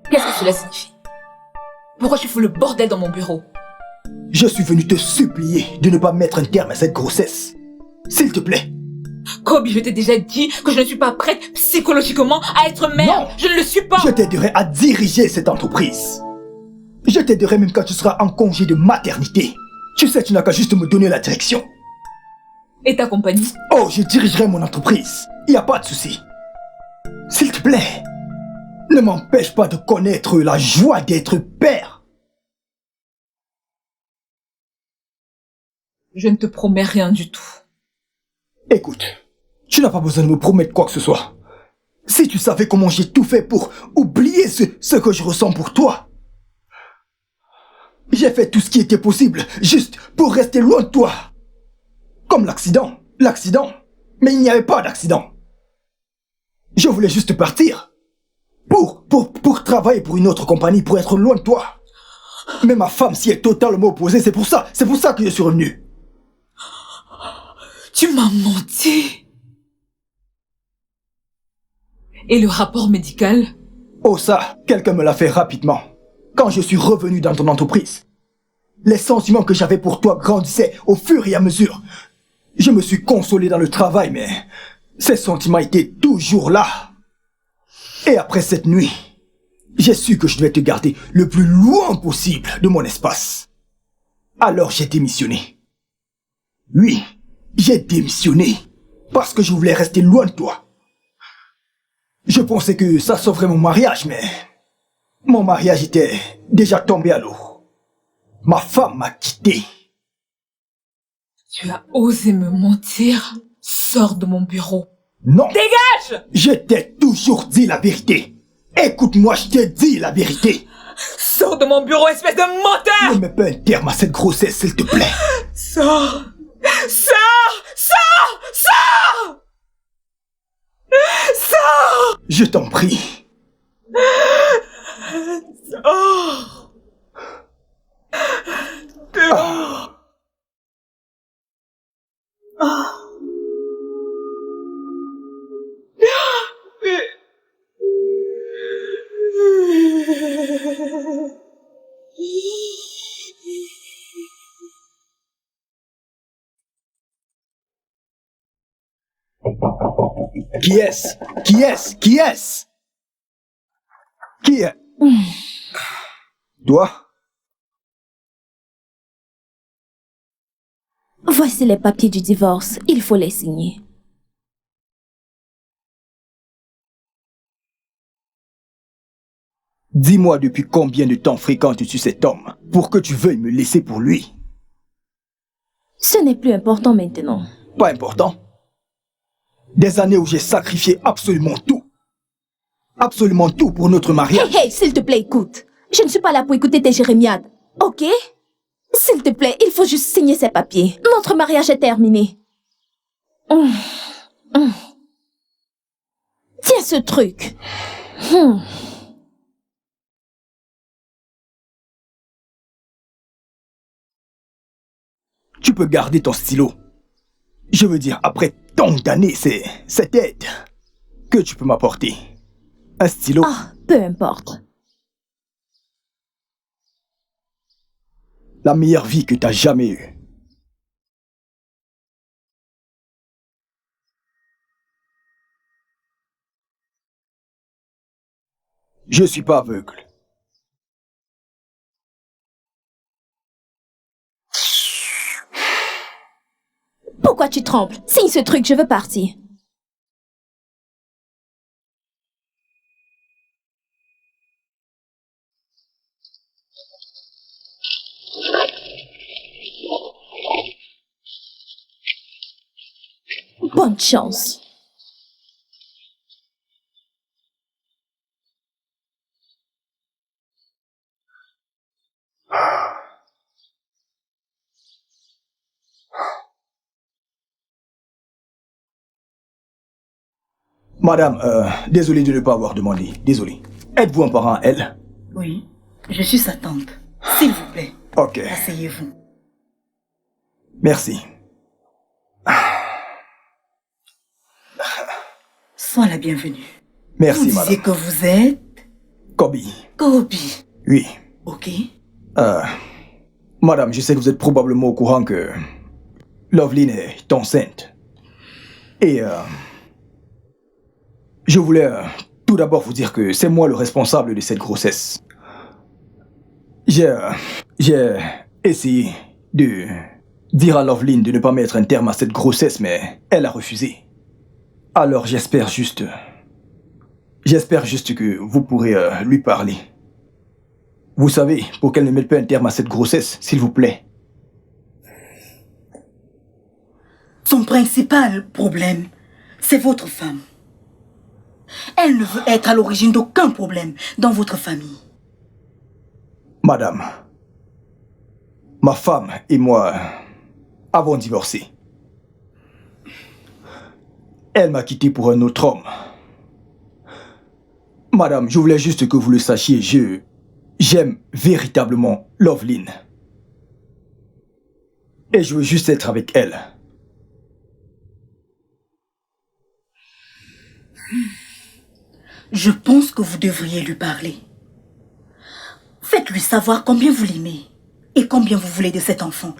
Qu'est-ce que cela signifie? Pourquoi tu fous le bordel dans mon bureau? Je suis venu te supplier de ne pas mettre un terme à cette grossesse. S'il te plaît. Kobe, je t'ai déjà dit que je ne suis pas prête psychologiquement à être mère. Non. Je ne le suis pas. Je t'aiderai à diriger cette entreprise. Je t'aiderai même quand tu seras en congé de maternité. Tu sais, tu n'as qu'à juste me donner la direction. Et ta compagnie? Oh, je dirigerai mon entreprise. Il n'y a pas de souci. S'il te plaît, ne m'empêche pas de connaître la joie d'être père. Je ne te promets rien du tout. Écoute, tu n'as pas besoin de me promettre quoi que ce soit. Si tu savais comment j'ai tout fait pour oublier ce que je ressens pour toi. J'ai fait tout ce qui était possible, juste pour rester loin de toi. Comme l'accident. Mais il n'y avait pas d'accident. Je voulais juste partir. Pour travailler pour une autre compagnie, pour être loin de toi. Mais ma femme s'y est totalement opposée, c'est pour ça que je suis revenu. Tu m'as menti. Et le rapport médical? Oh ça, quelqu'un me l'a fait rapidement. Quand je suis revenu dans ton entreprise. Les sentiments que j'avais pour toi grandissaient au fur et à mesure. Je me suis consolé dans le travail, mais ces sentiments étaient toujours là. Et après cette nuit, j'ai su que je devais te garder le plus loin possible de mon espace. Alors j'ai démissionné. Oui, j'ai démissionné parce que je voulais rester loin de toi. Je pensais que ça sauverait mon mariage, mais mon mariage était déjà tombé à l'eau. Ma femme m'a quitté. Tu as osé me mentir? Sors de mon bureau. Non. Dégage! Je t'ai toujours dit la vérité. Écoute-moi, je t'ai dit la vérité. Sors de mon bureau, espèce de menteur! Ne mets pas un terme à cette grossesse, s'il te plaît. Sors! Sors! Sors! Sors! Sors! Je t'en prie. Sors! Dehors! Qui est-ce? Qui est-ce? Qui est-ce? Qui est? Toi? Voici les papiers du divorce. Il faut les signer. Dis-moi depuis combien de temps fréquentes-tu cet homme pour que tu veuilles me laisser pour lui? Ce n'est plus important maintenant. Pas important. Des années où j'ai sacrifié absolument tout. Absolument tout pour notre mariage. Hey, s'il te plaît, écoute. Je ne suis pas là pour écouter tes jérémiades. Ok? S'il te plaît, il faut juste signer ces papiers. Notre mariage est terminé. Tiens ce truc. Tu peux garder ton stylo. Je veux dire, après tant d'années, c'est cette aide que tu peux m'apporter. Un stylo. Ah, peu importe. La meilleure vie que tu as jamais eue. Je suis pas aveugle. Pourquoi tu trembles? Signe ce truc, je veux partir. Bonne chance. Madame, désolé de ne pas avoir demandé. Désolé. Êtes-vous un parent à elle? Oui, je suis sa tante. S'il vous plaît, Ok. asseyez-vous. Merci. Sois la bienvenue. Merci, Vous disiez madame. que vous êtes Kobi. Kobi. Oui. Ok. Madame, je sais que vous êtes probablement au courant que Loveline est enceinte. Et je voulais tout d'abord vous dire que c'est moi le responsable de cette grossesse. J'ai essayé de dire à Loveline de ne pas mettre un terme à cette grossesse, mais elle a refusé. Alors j'espère juste que vous pourrez lui parler. Vous savez, pour qu'elle ne mette pas un terme à cette grossesse, s'il vous plaît. Son principal problème, c'est votre femme. Elle ne veut être à l'origine d'aucun problème dans votre famille. Madame, ma femme et moi avons divorcé. Elle m'a quitté pour un autre homme. Madame, je voulais juste que vous le sachiez, j'aime véritablement Loveline. Et je veux juste être avec elle. Je pense que vous devriez lui parler. Faites-lui savoir combien vous l'aimez et combien vous voulez de cet enfant.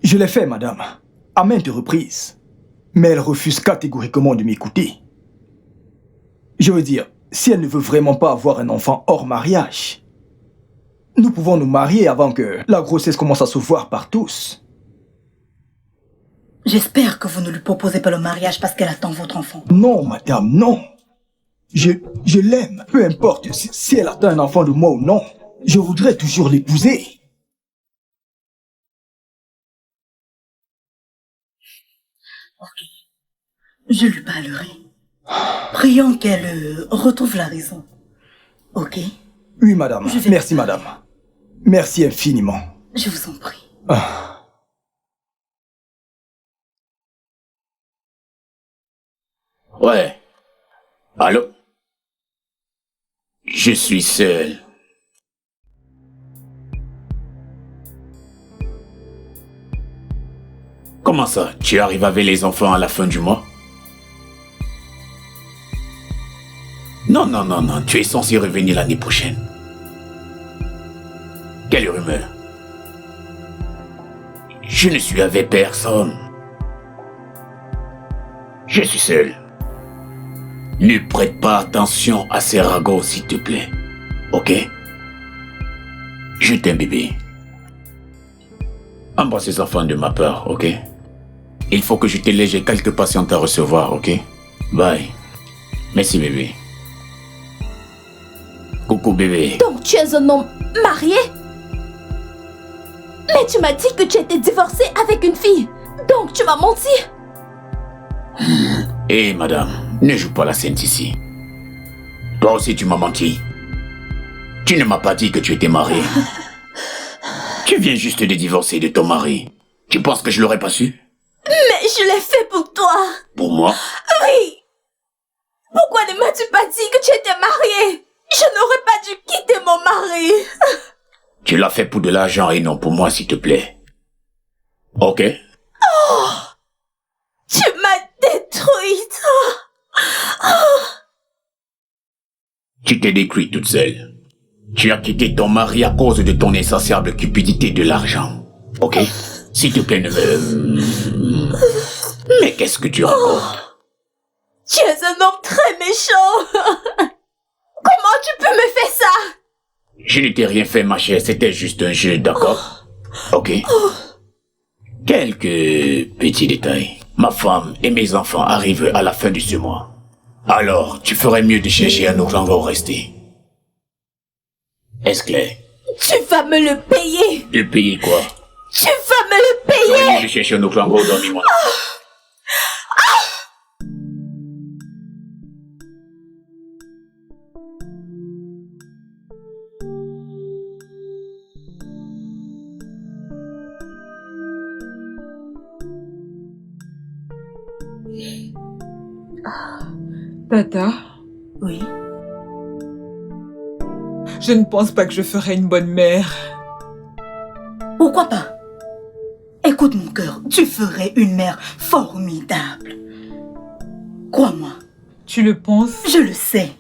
Je l'ai fait, madame, à maintes reprises. Mais elle refuse catégoriquement de m'écouter. Je veux dire, si elle ne veut vraiment pas avoir un enfant hors mariage, nous pouvons nous marier avant que la grossesse commence à se voir par tous. J'espère que vous ne lui proposez pas le mariage parce qu'elle attend votre enfant. Non, madame, non. Je l'aime. Peu importe si elle attend un enfant de moi ou non. Je voudrais toujours l'épouser. Ok. Je lui parlerai. Prions qu'elle retrouve la raison. Ok? Oui, madame. Merci, madame. Merci infiniment. Je vous en prie. Ouais. Allô? Je suis seul. Comment ça? Tu arrives avec les enfants à la fin du mois? Non, non, non, non. Tu es censé revenir l'année prochaine. Quelle rumeur? Je ne suis avec personne. Je suis seul. Ne prête pas attention à ces ragots, s'il te plaît. Ok? Je t'aime, bébé. Embrasse ces enfants de ma part, ok? Il faut que je te laisse, j'ai quelques patientes à recevoir, ok? Bye. Merci, bébé. Coucou, bébé. Donc tu es un homme marié? Mais tu m'as dit que tu étais divorcé avec une fille. Donc tu m'as menti. Hé, madame, ne joue pas la sainte ici. Toi aussi, tu m'as menti. Tu ne m'as pas dit que tu étais mariée. Tu viens juste de divorcer de ton mari. Tu penses que je l'aurais pas su? Mais je l'ai fait pour toi. Pour moi? Oui. Pourquoi ne m'as-tu pas dit que tu étais marié? Je n'aurais pas dû quitter mon mari. Tu l'as fait pour de l'argent et non pour moi, s'il te plaît. Ok? Oh, tu m'as détruite. Tu t'es détruite toute seule. Tu as quitté ton mari à cause de ton insatiable cupidité de l'argent. Ok? S'il te plaît, ne me... Mais qu'est-ce que tu racontes? Tu es un homme très méchant. Comment tu peux me faire ça? Je ne t'ai rien fait, ma chère. C'était juste un jeu, d'accord? Ok? Quelques petits détails. Ma femme et mes enfants arrivent à la fin de ce mois. Alors, tu ferais mieux de chercher un autre endroit où rester. Est-ce clair? Tu vas me le payer. De payer quoi? Tu vas me le Tu ferais payer. mieux de chercher un autre endroit où dormir, moi. Tata, Oui. je ne pense pas que je ferai une bonne mère. Pourquoi pas? Écoute mon cœur, tu ferais une mère formidable. Crois-moi, Tu le penses? je le sais.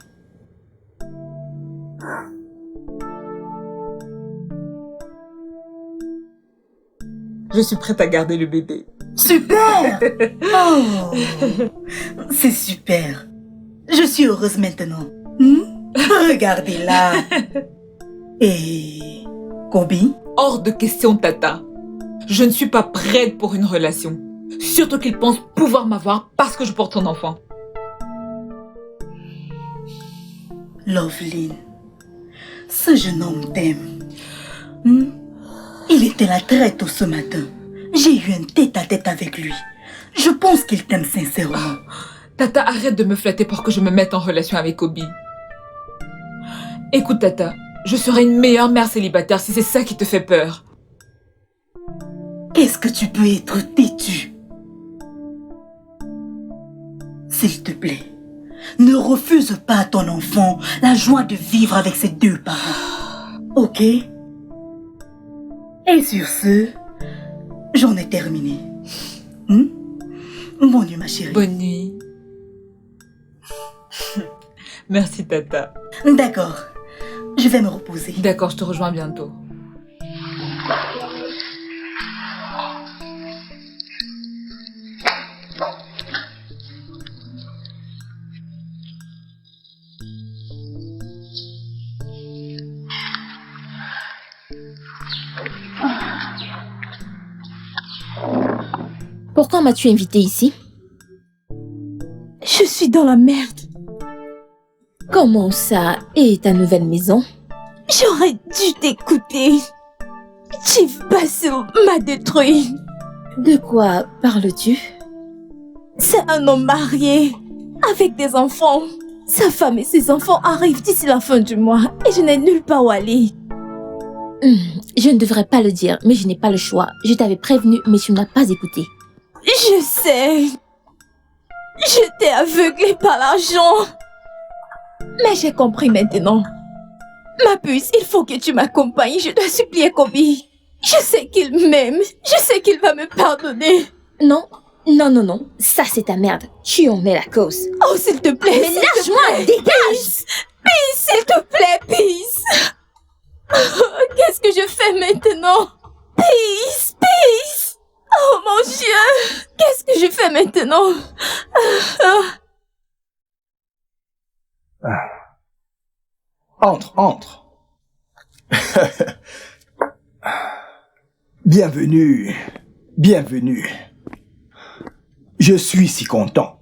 Je suis prête à garder le bébé. Super! Oh, c'est super. Je suis heureuse maintenant. Regardez-la. Et... Kobe? Hors de question, Tata. Je ne suis pas prête pour une relation. Surtout qu'il pense pouvoir m'avoir parce que je porte son enfant. Loveline, ce jeune homme t'aime. Il était là très tôt ce matin. J'ai eu un tête-à-tête avec lui. Je pense qu'il t'aime sincèrement. Tata, arrête de me flatter pour que je me mette en relation avec Kobe. Écoute, Tata, je serai une meilleure mère célibataire si c'est ça qui te fait peur. Qu'est-ce que tu peux être têtu? S'il te plaît, ne refuse pas à ton enfant la joie de vivre avec ses deux parents. Ok? Et sur ce, j'en ai terminé. Bonne nuit, ma chérie. Bonne nuit. Merci, Tata. D'accord. Je vais me reposer. D'accord, je te rejoins bientôt. Pourquoi m'as-tu invité ici? Je suis dans la merde. Comment ça? Et ta nouvelle maison? J'aurais dû t'écouter. Chief Basil m'a détruit. De quoi parles-tu? C'est un homme marié, avec des enfants. Sa femme et ses enfants arrivent d'ici la fin du mois et je n'ai nulle part où aller. Je ne devrais pas le dire, mais je n'ai pas le choix. Je t'avais prévenu, mais tu ne m'as pas écouté. Je sais. J'étais aveuglée par l'argent. Mais j'ai compris maintenant. Ma puce, il faut que tu m'accompagnes. Je dois supplier Kobe. Je sais qu'il m'aime. Je sais qu'il va me pardonner. Non, non, non, non. Ça, c'est ta merde. Tu en es la cause. Oh, s'il te plaît. Mais lâche-moi, dégage! Peace, s'il te plaît, Peace. Qu'est-ce que je fais maintenant? Peace, Peace. Oh mon Dieu. Qu'est-ce que je fais maintenant? Entre, entre. Bienvenue, bienvenue. Je suis si content.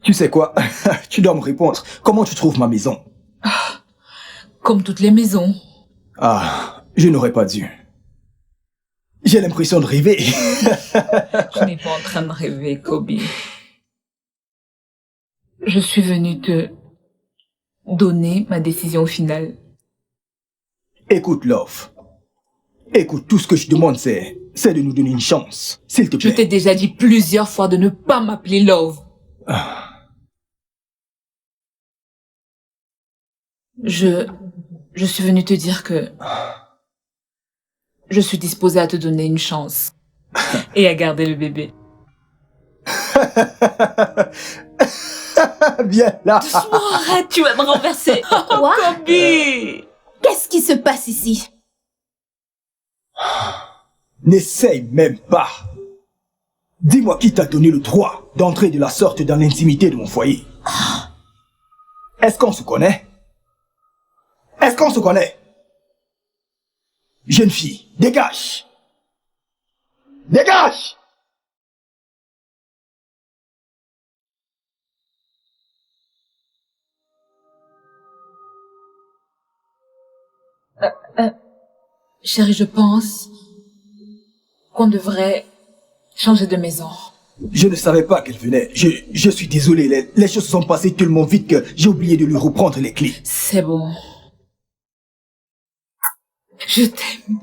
Tu sais quoi? Tu dois me répondre. Comment tu trouves ma maison? Comme toutes les maisons. Ah, je n'aurais pas dû. J'ai l'impression de rêver. Je n'ai pas en train de rêver, Kobe. Je suis venue te donner ma décision finale. Écoute, Love. Écoute, tout ce que je demande, c'est de nous donner une chance. S'il te Je plaît. t'ai déjà dit plusieurs fois de ne pas m'appeler Love. Je suis venue te dire que je suis disposée à te donner une chance et à garder le bébé. Viens là. Doucement, arrête, tu vas me renverser. Quoi? Kobe! Qu'est-ce qui se passe ici? N'essaye même pas. Dis-moi qui t'a donné le droit d'entrer de la sorte dans l'intimité de mon foyer. Est-ce qu'on se connaît? Est-ce qu'on se connaît? Jeune fille, dégage! Dégage! Chérie, je pense qu'on devrait changer de maison. Je ne savais pas qu'elle venait. Je suis désolé, les choses se sont passées tellement vite que j'ai oublié de lui reprendre les clés. C'est bon. Je t'aime.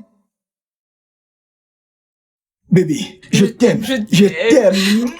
Bébé, je t'aime. Je Je t'aime.